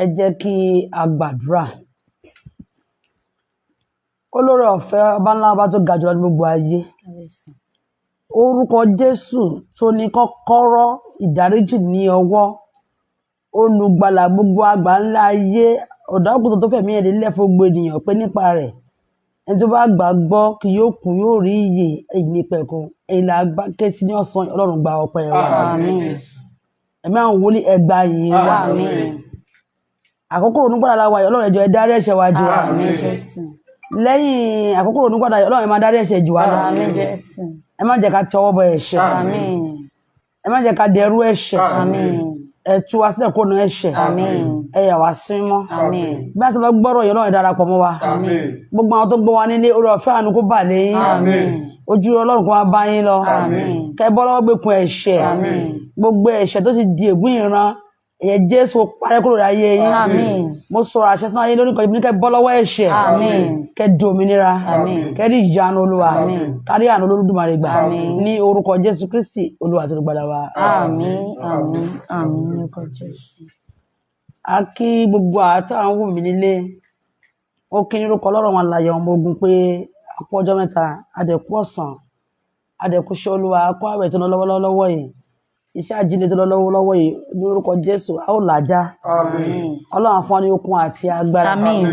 Ẹ jẹ́ kí a gbàdúrà. Olóore ọ̀fẹ́ ọba ńlá ọba tó ga jùlọ ní gbogbo ayé. Orúkọ Jésù tó ní kọ́kọ́rọ́ ìdáríjì ní ọwọ́. Olùgbàlà gbogbo àgbà ńlá ayé. Ọ̀dọ́-àgùntàn tó fẹ̀mí ẹ̀ lélẹ̀ fún gbogbo ènìyàn pé nípa rẹ̀. Ẹni tó bá gbàgbọ́ kì yóò kú yóò rí ìyè ìnípẹ̀kun. Ẹ̀yin là gbà ké sí ní ọ̀sán Ọlọ́run gba ọpẹ́ wa. Àmín. Ẹ̀mí àwọn wòlíì ẹ gbà yìí wa. Àmín. Àkókò onígbàdà la wà yìí Ọlọ́run ẹ jọ̀ọ́ ẹ dárí ẹ̀ṣẹ̀ wa jì wá. Àmín Jésù. Lẹ́yìn àkókò onígbàdà yìí Ọlọ́run ẹ máa dárí ẹ̀ṣẹ̀ jì wá. Àmín Jésù. Ẹ má jẹ́ ká tọwọ́ bọ ẹ̀ṣẹ̀. Àmín. Ẹ má jẹ́ ká dẹrú ẹ̀ṣẹ̀. Àmín. Ẹ tú wa sílẹ̀ kúrò nínú ẹ̀ṣẹ̀. Àmín. Ẹ yà wá sí mímọ́. Àmín. Bí a ti lọ gbọ́rọ̀ yìí Ọlọ́run ẹ darapọ̀ mọ́ wa. Àmín. Gbogbo àwọn tó gbọ́ wa nílé oore ọ̀fẹ́ àánú kó bà lé yín. Àmín. Ojú Ọlọ́run kó máa bá yín lọ. Àmín. Kẹ́ bọ́ lọ́wọ́ gbèkùn ẹ̀ṣẹ̀. Àmín. Gbogbo ẹ̀ṣẹ̀ tó ti di ègún ìran ẹ̀yẹ Jésù parẹ́ kúrò láyé yín. Àmín. Mo sọ̀rọ̀ àṣẹ sínú ayé lórúkọ yìí kẹ́ bọ́ lọ́wọ́ ẹ̀ṣẹ̀. Àmín. Kẹ́ di òmìnira. Àmín. Kẹ́ rí ìyanu Olúwa. Àmín. Kárí àánú Olódùmarè gbà. Àmín. Ní orúkọ Jésù Kristi Olúwa àti Olùgbàlà wa. Àmín. Àmín. Àmín. Ní orúkọ Jésù. A kí gbogbo àtàwọn wò mí nílé. Ó kí ní orúkọ Ọlọ́run alààyè ọmọ ogun pé a kú ọjọ́ mẹ́ta, adẹ̀kú ọ̀sán, adẹ̀kú ṣe Olúwa, a kú àwẹ̀ tó lọ lọ́wọ́lọ́wọ́ yìí. Iṣẹ́ àjíǹde tó lọ lọ́wọ́lọ́wọ́ yìí ní orúkọ Jésù a ó làjá. Àmín. Ọlọ́run fún wa ní okun àti agbára. Àmín.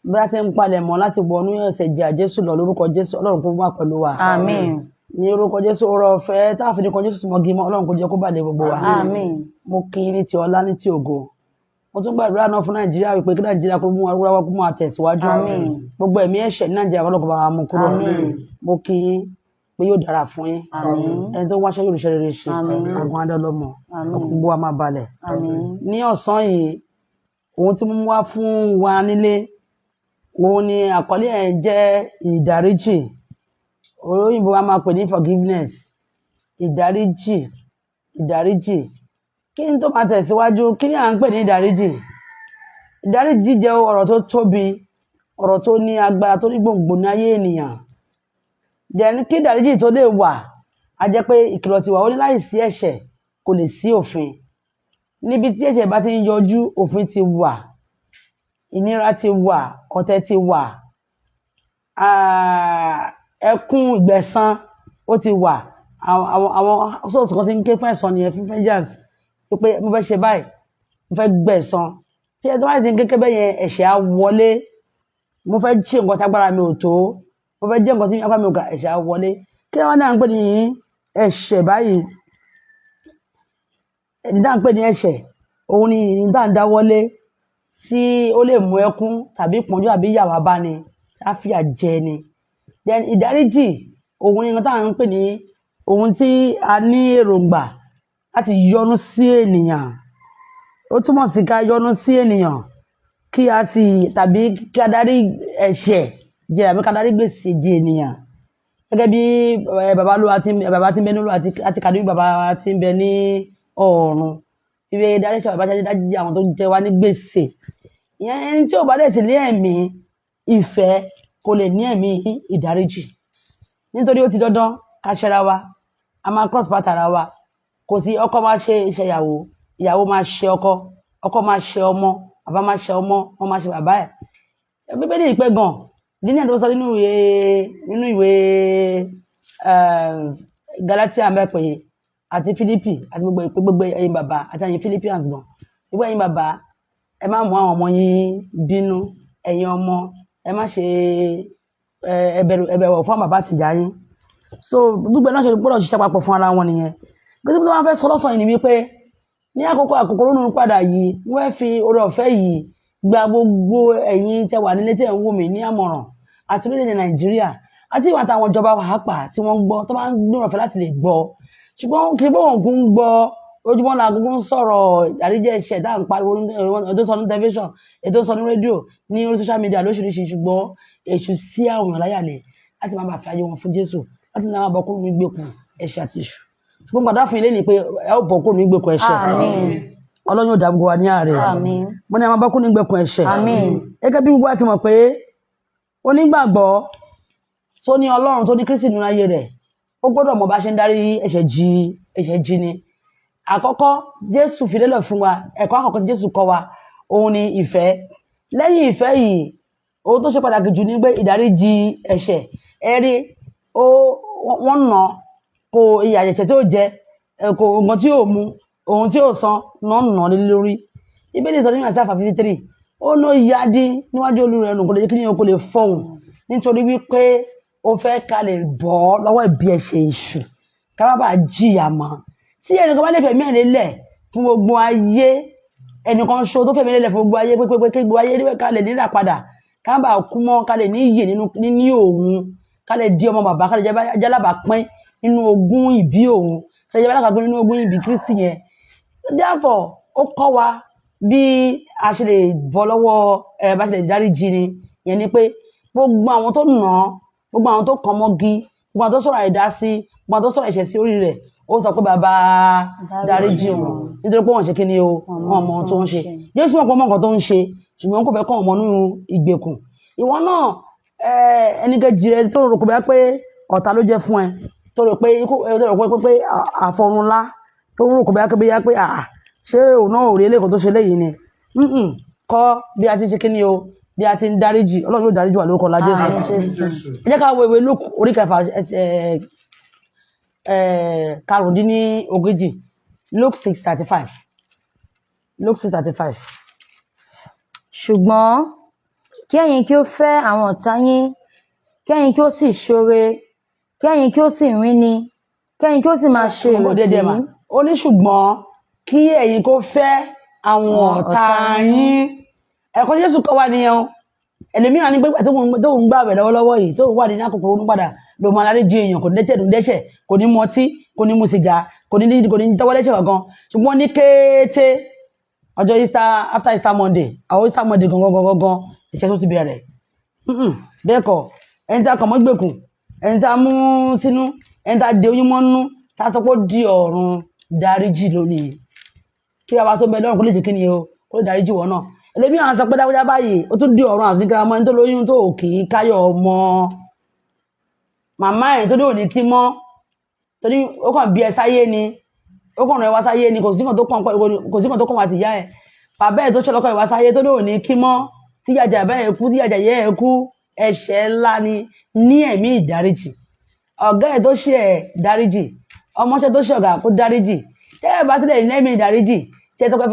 Bí a ti ń palẹ̀ mọ́ láti wọnú ẹ̀ṣẹ̀ jìyà Jésù lọ lórúkọ Jésù Ọlọ́run kó wà pẹ̀lú wa. Àmín. Ní orúkọ Jésù oore ọ̀fẹ́ tá a fi ní kan Jésù mọ́gi mọ́ Ọlọ́run kó jẹ́ kó bà lé gbogbo wa. Àmín. Mo kí ní ti ọlá ní ti ògo. Mo tún gbàdúrà náà fún Nàìjíríà wípé kí Nàìjíríà kó mú wa kó máa tẹ̀síwájú. Àmín. Gbogbo ẹ̀mí ẹ̀ṣẹ̀ ní Nàìjíríà Ọlọ́run kó bá wa mú kúrò. Àmín. Mo kí pé yóò dára fún yín. Àmín. Ẹni tó wáṣẹ́ yóò ríṣẹ́ rere ṣe. Àmín. Ogun adọ́lọ́mọ. Àmín. Gbogbo wa máa balẹ̀. Àmín. Ní ọ̀sán yìí ohun tí mo mú wá fún wa nílé òun ni àkọlé ẹ̀ jẹ́ ìdáríjì. Olóyìnbó wa máa pè ní forgiveness. Ìdáríjì. Ìdáríjì. Kí n tó máa tẹ̀síwájú kí ni à ń pè ní ìdáríjì? Ìdáríjì jẹ́ ọ̀rọ̀ tó tóbi, ọ̀rọ̀ tó ní agbára tó ní gbòǹgbò ní ayé ènìyàn. Jẹ́ kí ìdáríjì tó lè wà a jẹ́ pé ìkìlọ̀ ti wà ó ní láìsí ẹ̀ṣẹ̀ kò lè sí òfin. Níbi tí ẹ̀ṣẹ̀ bá ti ń yọjú òfin ti wà, ìnira ti wà, ọ̀tẹ̀ ti wà, ẹkún ìgbẹ̀san ó ti wà. Àwọn sọ́ọ̀sì kan ti ń ké fún ẹ̀san nìyẹn fún vengeance pé mo fẹ́ ṣe báyìí mo fẹ́ gbẹ̀san. Tí ẹ tó bá ti ń kékeré bẹ́ẹ̀ yẹn ẹ̀ṣẹ̀ á wọlé. Mo fẹ́ ṣe nǹkan tágbára mi ò tó, mo fẹ́ jẹ́ nǹkan tí apá mi ò gbà, ẹ̀ṣẹ̀ á wọlé. Kí wọ́n náà ń pè ní ẹ̀ṣẹ̀ báyìí? Ẹni tá à ń pè ní ẹ̀ṣẹ̀ òun ni ìyìn tá à ń dáwọ́lé tí ó lè mú ẹkún tàbí ìpọ́njú àbí ìyà wá bá ni, á fìyà jẹ ni. Then ìdáríjì òun ni nǹkan tá à ń pè ní ohun tí a ní èròǹgbà láti yọ́nú sí ènìyàn. Ó túmọ̀ sí ká yọ́nú sí ènìyàn kí a sì tàbí kí a dárí ẹ̀ṣẹ̀ jẹ àbí ká dárí gbèsè jẹ ènìyàn. Gẹ́gẹ́ bí bàbá tí ń bẹ nílùú àti kàdé bí bàbá tí ń bẹ ní ọ̀run. Ìwé ìdárí ẹ̀ṣẹ̀ bàbá dájí àwọn tó jẹ wá ní gbèsè. Ìyẹn ẹni tí ò bá dẹ̀ sí ní ẹ̀mí ìfẹ́ kò lè ní ẹ̀mí ìdáríjì. Nítorí ó ti dandan ká ṣẹra wa, a máa cross path ara wa. Kò sí ọkọ máa ṣe iṣẹ́ ìyàwó, ìyàwó máa ṣe ọkọ, ọkọ máa ṣe ọmọ, bàbá máa ṣe ọmọ, wọ́n máa ṣe bàbá ẹ̀. Bíbélì ìpẹ́ gan nínú ẹ̀ tó sọ nínú ìwé Galatia mẹ́pẹ́ àti Fílípì àti gbogbo ẹ̀yin bàbá àti ẹ̀yin Philippians gan. Gbogbo ẹ̀yin bàbá ẹ má mú àwọn ọmọ yín bínú, ẹ̀yin ọmọ ẹ má ṣe ẹbẹ̀wọ̀ fún bàbá àtìyá yín. So gbogbo náà ṣe gbọ́dọ̀ ṣiṣẹ́ papọ̀ fún ara wọn nìyẹn. Gbèsè tó wọ́n fẹ́ sọ lọ́sàn-án yìí ni wípé ní àkókò ronú padà yìí wọ́n fẹ́ fi oore ọ̀fẹ́ yìí gba gbogbo ẹ̀yin tẹ́ wà nílé tẹ́ ń wò mí ní àmọ̀ràn àti orílẹ̀-èdè Nàìjíríà àti ìwà àtàwọn ìjọba pàápàá tí wọ́n ń gbọ́ tó máa ń gbóòrò ọ̀fẹ́ láti lè gbọ́. Ṣùgbọ́n kí bóun kún ń gbọ́ ojúmọ́ la gbogbo ń sọ̀rọ̀ àríjẹ́ ẹ̀ṣẹ̀ tá à ń pariwo ètò sọ ní tẹlifíṣàn, ètò sọ ní rédíò, ní orí social media lóṣìṣì. Ṣùgbọ́n èṣù sí àwọn èèyàn láyàlẹ̀ láti máa bá fi ayé wọn fún Jésù láti máa bọ́ kúrò ní ìgbèkùn ẹ̀ṣẹ̀ àti èṣù. Ṣùgbọ́n gbàdá fún ilé ni pé ẹ ó bọ́ kúrò ní ìgbèkùn ẹ̀ṣẹ̀. Àmín. Ọlọ́run yóò dá gbogbo wa ní àárẹ̀. Àmín. Mo ní a máa bọ́ kú ní gbẹ̀kùn ẹ̀ṣẹ̀. Àmín. Gẹ́gẹ́ bí gbogbo wa ti mọ̀ pé onígbàgbọ́ tó ní Ọlọ́run tó ní Kristi nínú ayé rẹ̀ ó gbọ́dọ̀ mọ̀ bá ṣe ń darí ẹ̀ṣẹ̀ jì ni. Àkọ́kọ́ Jésù fi lélẹ̀ fún wa, ẹ̀kọ́ àkọ́kọ́ tí Jésù kọ́ wa òun ni ìfẹ́. Lẹ́yìn ìfẹ́ yìí ohun tó ṣe pàtàkì jù ní pé ìdáríjì ẹ̀ṣẹ̀. Ẹ̀rí wọ́n nà kò ìyà ẹ̀ṣẹ̀ tí ó jẹ kò nǹkan tí yóò mu ohun tí yóò san náà nà lé lórí. Bíbélì sọ nínú Àìsáyà 53 ó ná yádi níwájú Olúwa ẹnu kò lè kí ni o kò lè fọhùn nítorí wípé ó fẹ́ ká lè bọ́ lọ́wọ́ ìbí ẹ̀ṣẹ̀ èṣù ká má bàa jìyà mọ́. Tí ẹnìkan bá lè fẹ̀mí ẹ̀ lélẹ̀ fún gbogbo ayé ẹnìkan ṣo tó fẹ̀mí lélẹ̀ fún gbogbo ayé pé gbogbo ayé ká lè nílà padà ká má bàa kú mọ́ ká lè ní iyè ní òun ká lè di ọmọ bàbá ká lè jẹ́ alábàápín nínú ogún ìbí òun ká lè jẹ́ alábàápín nínú ogún ìbí Kristi yẹn. Therefore ó kọ́ wa bí a ṣe lè bọ́ lọ́wọ́ bá ṣe lè dáríjì ni yẹn ni pé gbogbo àwọn tó nà án gbogbo àwọn tó kàn mọ́gi gbogbo àwọn tó sọ̀rọ̀ àìdá sí gbogbo àwọn tó sọ̀rọ̀ ẹ̀ṣẹ̀ sí orí rẹ̀ ó sọ pé bàbá dáríjì wọn nítorí pé wọ́n ṣe kí ni o wọ́n mọ ohun tó ń ṣe. Jésù wọn kò mọ nǹkan tó ń ṣe ṣùgbọ́n kò fẹ́ kọ́ ọmọ nínú ìgbèkùn. Ìwọ náà ẹnìkejì rẹ tó rò pé ọ̀tá ló jẹ́ fún ẹ tó rò pé àfọ̀runlá tó rò pé ṣé òun náà ò rí eléyìí tó ṣe léyìí ni kọ́ bí a ti ṣe kí ni o bí a ti ń dáríjì Ọlọ́run yóò dáríjì wà lórúkọ ńlá Jésù. Ẹ jẹ́ ká wo ìwé Lúùkù orí 5 karùndínlógójì Luke 6:35 Luke 6:35. Ṣùgbọ́n kí ẹ̀yin kí ó fẹ́ àwọn ọ̀tá yín kí ẹ̀yin kí ó sì ṣoore kí ẹ̀yin kí ó sì ríni kí ẹ̀yin kí ó sì máa ṣe ìrètí. Ó ní ṣùgbọ́n kí ẹ̀yin kó fẹ́ àwọn ọ̀tá yín. Ẹ̀kọ́ tí Jésù kọ́ wa nìyẹn. Ẹlòmíràn ní pé tó ń gbà bẹ̀ lọ́wọ́lọ́wọ́ yìí tó wà ní àkókò òun padà ló máa dáríjì èèyàn kò ní dẹ́ṣẹ̀ kò ní mọtí kò ní mu sìgá kò ní tọwọ́ dẹ́ṣẹ̀ kankan ṣùgbọ́n ní kété ọjọ́ after Easter Monday àwọn Easter Monday gangan ìṣẹ́ tó ti bẹ̀rẹ̀. Bẹ́ẹ̀ kọ́ ẹni tí a kàn mọ́ gbèkùn ẹni tí a mú sínú ẹni tí a dé oyún mọ́nú tá a sọ pé ó di ọ̀run dáríjì lónìí kí bàbá tó bẹ lọ́rùn kó lè ṣe kí ni o kó lè dáríjì wọ́n náà. Ẹlẹ́bí àwọn sọ pé dáwọ́já báyìí ó tún di ọ̀run àti nígbà mọ́ ẹni tó lóyún tó kì í káyọ̀ ọmọ màmá ẹ̀ tó dé òní kí mọ́ torí ó kàn bí ẹ sáyé ni ó kàn rán ẹ wá sáyé ni kò sí kan tó kàn wá ti yá ẹ bàbá ẹ̀ tó ṣọlọ́kọ̀ ẹ wá sáyé tó dé òní kí mọ́ tí yàjà bá ẹ kú tí yàjà yẹ ẹ kú ẹ̀ṣẹ̀ ńlá ni ní ẹ̀mí ìdáríjì ọ̀gá ẹ̀ tó ṣe ẹ̀ dáríjì ọmọọṣẹ́ tó ṣe ọ̀gá kó dáríjì tẹ́ ẹ bá sílẹ̀ ní ẹ̀mí ìdáríjì tí ẹ sọ pé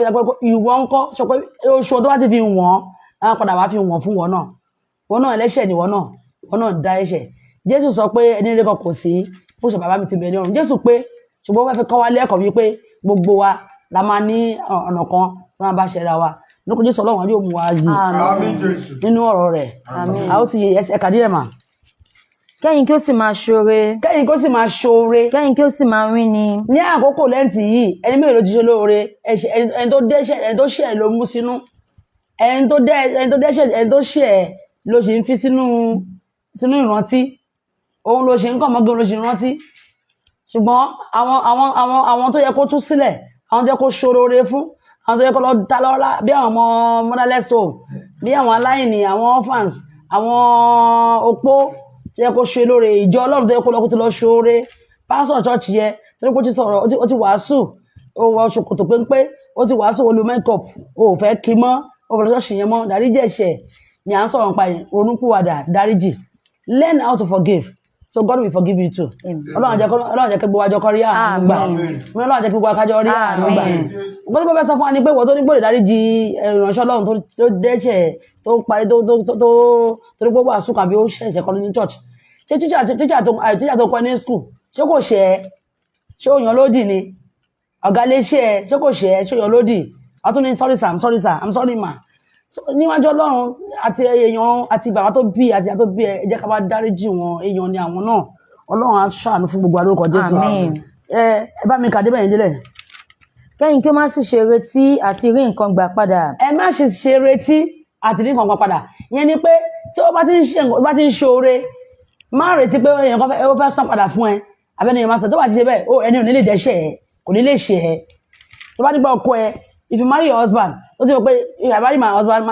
ìwọ ńkọ́ sọ pé oṣù tó bá ti fi wọ́n àwọn padà wá fi wọ́n fún wọn náà ẹlẹ́ṣẹ̀ ni wọn náà dá ẹ̀ṣẹ̀. Jésù sọ pé ẹni rere kan kò sí bó ṣe bàbá mi ti bẹ̀rẹ̀ ọ̀run Jésù pé ṣùgbọ́n wọ́n fẹ́ kọ́ wa lẹ́kọ̀ọ́ wípé gbogbo wa la máa ní ọ̀nà kan tí wọ́n bá ṣẹra wa lókun Jésù Ọlọ́run yóò mú wa yìí nínú ọ̀rọ̀ rẹ̀ a ó sì yẹ ẹ̀ka díẹ̀ mà. Kẹ́yin kí ó sì máa ṣoore. Kẹ́yin kí ó sì máa ṣoore. Kẹ́yin kí ó sì máa ríni. Ní àkókò lẹ́ǹtì yìí ẹni mélòó ló ti ṣe lóore ẹni tó dẹ́ṣẹ̀ ẹni tó ṣẹ̀ ló mú sínú ẹni tó dẹ́ṣẹ̀ ẹni tó ṣẹ̀ ló sì ń fi sínú ìrántí òun ló ṣe ń kàn mọ́gbọ́n ló ṣe rántí ṣùgbọ́n àwọn tó yẹ kó tú sílẹ̀ àwọn tó yẹ kó ṣoore fún àwọn tó yẹ kó lọ ta lọ́la bí àwọn ọmọ motherless home bí àwọn aláìní àwọn orphans àwọn opó tó yẹ kó ṣe lóore ìjọ Ọlọ́run tó yẹ kó lọ kó ti lọ ṣoore pásọ̀ church yẹ tó yẹ kó ti sọ̀rọ̀ ó ti wàásù ó wọ ṣòkòtò péńpé ó ti wàásù olú makeup ó fẹ́ kí mọ́ ó fẹ́ lọ́sọ̀ yẹn mọ́ dáríjì ẹ̀ṣẹ̀ ni à ń sọ̀rọ̀ nípa ronúpìwàdà dáríjì learn how to forgive so God will forgive you too. Ọlọ́run jẹ́ kí gbogbo àjọ kọ́ rí àánú gbà Ọlọ́run jẹ́ kí gbogbo àkájọ rí àánú gbà. Nǹkan tó bẹ́ sọ fún wa ni pé wọ́n tó ní gbòdè dáríjì ìránṣẹ́ Ọlọ́run tó dẹ́ṣẹ̀ tó parí tó gbogbo àsùnkà bí ó ṣẹ̀ṣẹ̀ kọ́ ní church ṣé tíṣà tó kọ́ ní school ṣé kò ṣe ẹ́ ṣé ó yàn lódì ni ọ̀gá lè ṣe ẹ́ ṣé kò ṣe ẹ́ ṣé ó yàn lódì wọ́n tún ní sorry sir I'm sorry ma níwájú Ọlọ́run àti èèyàn àti bàbá tó bí àti ìyá tó bí ẹ jẹ́ ká bá dáríjì wọn èèyàn ni àwọn náà Ọlọ́run á ṣàánú fún gbogbo àlórúkọ Jésù. Ẹ bá mi kàdé bẹ́ẹ̀ délẹ̀. Kẹ́yin kí ó má sì ṣe retí àti rí nǹkan gbà padà. Ẹ má ṣe retí àti rí nǹkan gbà padà ìyẹn ni pé tí ó bá ti ń ṣoore má retí pé èèyàn kan fẹ́ san padà fún ẹ abẹ́ni èèyàn máa sọ tó bá ti ṣe bẹ́ẹ̀ ẹni ò ní lè dẹ́ṣẹ̀ ẹ kò ní lè ṣe ẹ tó bá nígbà ọkọ ẹ if you marry your husband ó ti mọ̀ pé if I marry my husband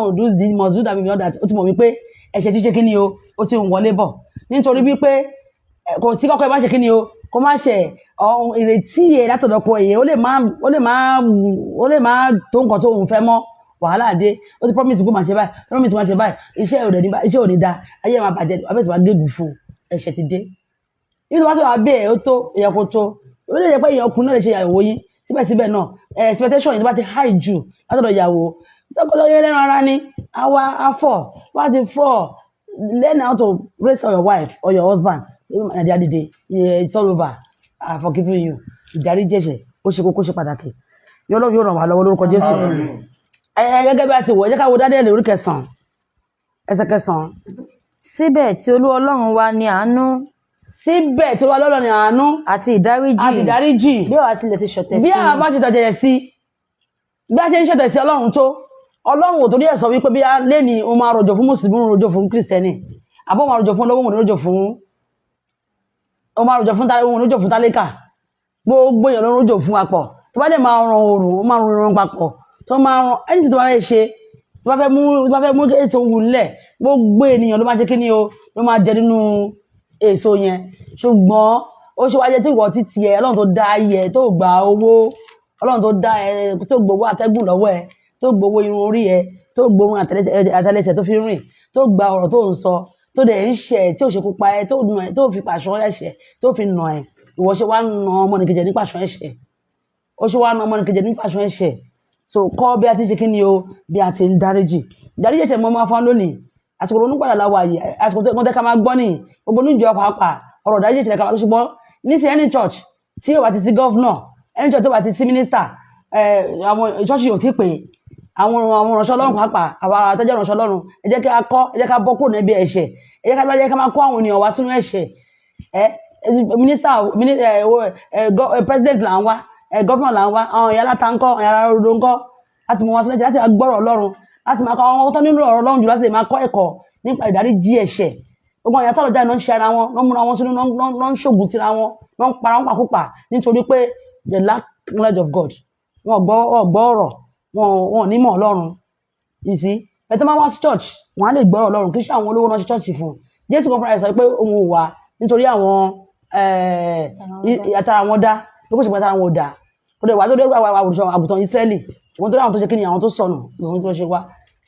will do this must do that will do that ó ti mọ̀ wípé ẹ̀ṣẹ̀ ti ṣe kí ni o ó ti ń wọlé bọ̀ nítorí wípé kò sí kọ́kọ́ ẹ má ṣe kí ni o kó má ṣe ìrètí ẹ̀ látọ̀dọ̀kọ ẹ̀ ó lè má tó nǹkan tó òun fẹ́ mọ́ wàhálà dé ó ti promise kó máa ṣe báyìí promise máa ṣe báyìí iṣẹ́ ò ní da ayé máa bàjẹ́ abẹ́tí wàá gégùn fún ẹ̀ṣẹ̀ ti dé ibi tí wọ́n sọ wà bẹ́ẹ̀ ó tó èèyàn kò tó ó lè jẹ́ pé èèyàn ọkùnrin náà lè ṣe ìyàwó yín síbẹ̀síbẹ̀ náà expectation yìí tó bá ti high jù látọ̀dọ̀ ìyàwó sọ́kọ́tọ̀ yẹn lẹ́nu ara ní afọ́ wá ti fọ́ learn how to raise your wife or your husband at the end of the day it's all over I forgive you ìdáríjì ẹ̀ṣẹ̀ ó ṣe kókó ṣe pàtàkì yóò ràn wá lọ́wọ́ lórúkọ Jésù gẹ́gẹ́ bí a ti wọ̀ ẹ jẹ́ ká wo Dáníẹ́lì orí 9 ẹsẹ̀ 9. síbẹ̀ tí Olúwa Ọlọ́run wa ní àánú síbẹ̀ tí Olúwa Ọlọ́run ní àánú àti ìdáríjì bí àwa tilẹ̀ ti ṣọ̀tẹ̀ sí bí àwa bá ṣe tọ̀tẹ̀ sí bí a ṣe ń ṣọ̀tẹ̀ sí Ọlọ́run tó Ọlọ́run ò torí ẹ̀ sọ wípé bí a lé ní o máa rọ̀jò fún mùsùlùmí o rọ̀jò fún kírísítẹ́nì àbọ̀ máa rọ̀jò fún olówó o rọ̀jò fún tálíkà gbogbo èèyàn ló rọ̀jò fún apọ̀ tó bá dẹ̀ máa ran oòrùn ó máa ran papọ̀ tó máa ran ẹni tó bá fẹ́ ṣe tó bá fẹ́ mú èso wù nílẹ̀ gbogbo ènìyàn ló máa ṣe kí ni o ló máa jẹ nínú èso yẹn ṣùgbọ́n ó ṣe wájẹ tí ìwọ títí ẹ Ọlọ́run tó dá ayẹ tó gba owó Ọlọ́run tó dá ẹ tó gbowó atẹ́gùn lọ́wọ́ ẹ tó gbowó irun orí ẹ tó gbowó àtẹ́lẹsẹ̀ tó fi rìn tó gba ọ̀rọ̀ tó ń sọ tó dẹ̀ ń ṣẹ̀ tí ò ṣe kópa ẹ tó fi pàṣọ ẹ̀ṣẹ̀ tó fi nà ẹ ìwọ ṣe wá na ọmọnìkejì ní pàṣọ ẹ̀ṣẹ̀ ó ṣe wá na ọmọnìkejì ní pàṣọ ẹ̀ṣẹ̀ so kọ́ bí a ti ṣe kí ni o bí a ti ń dáríjì ẹ̀ṣẹ̀ mọ́ máa fọ́n lónìí àsìkò onípadà láwọ̀ àyè àsìkò tó mọ́tẹ́ ká máa gbọ́ ní gbogbo oníjọ pàápàá ọ̀rọ̀ ìdáríjì ẹ̀ṣẹ̀ ká máa ṣùgbọ́n níṣẹ́ any church tí ó bá ti sí governor any church tó bá ti sí minister àwọn church yóò ti pè àwọn ìránṣẹ́ Ọlọ́run pàápàá àwọn àtẹ́jọ́ ìránṣẹ́ Ọlọ́run ẹ jẹ́ ká bọ́ kúrò níbi ẹ̀ṣẹ̀ ẹ jẹ́ ká máa kó àwọn ènìyàn wá sínú ẹ̀ṣẹ̀ president là ń wá governor là ń wá àwọn ìyá aláta ńkọ́ ìyá arodo ńkọ́ láti mú wọn sílẹ̀ láti gbọ́rọ̀ Ọlọ́run láti máa kọ́ àwọn tó nínú ọ̀rọ̀ Ọlọ́run jù láti lè máa kọ́ ẹ̀kọ́ nípa ìdáríjì ẹ̀ṣẹ̀ gbogbo àwọn ìyá tọ́lọ̀ jáde náà ń ṣe ara wọn náà múra wọn sínú náà ń ṣògùn tira wọn náà ń para wọn pàkópa nítorí pé the lack knowledge of God wọn gbọ́ ọ̀rọ̀ wọn ní mọ̀ Ọlọ́run you see ẹ̀tọ́ máa wá sí church wọn á lè gbọ́rọ̀ Ọlọ́run kì í ṣe àwọn olówó náà ṣe church fún Jésù kan fúnra ẹ̀ sọ pé òun ò wá nítorí àwọn àtàrà wọn dá ló kó ṣe pé àtàrà wọn ò dá ó lè wá tó dé àgùntàn Ísírẹ́lì ṣùgbọ́n tó dáhùn tó ṣe kí ni àwọn tó sọnù ìwọ̀n tó ṣe wá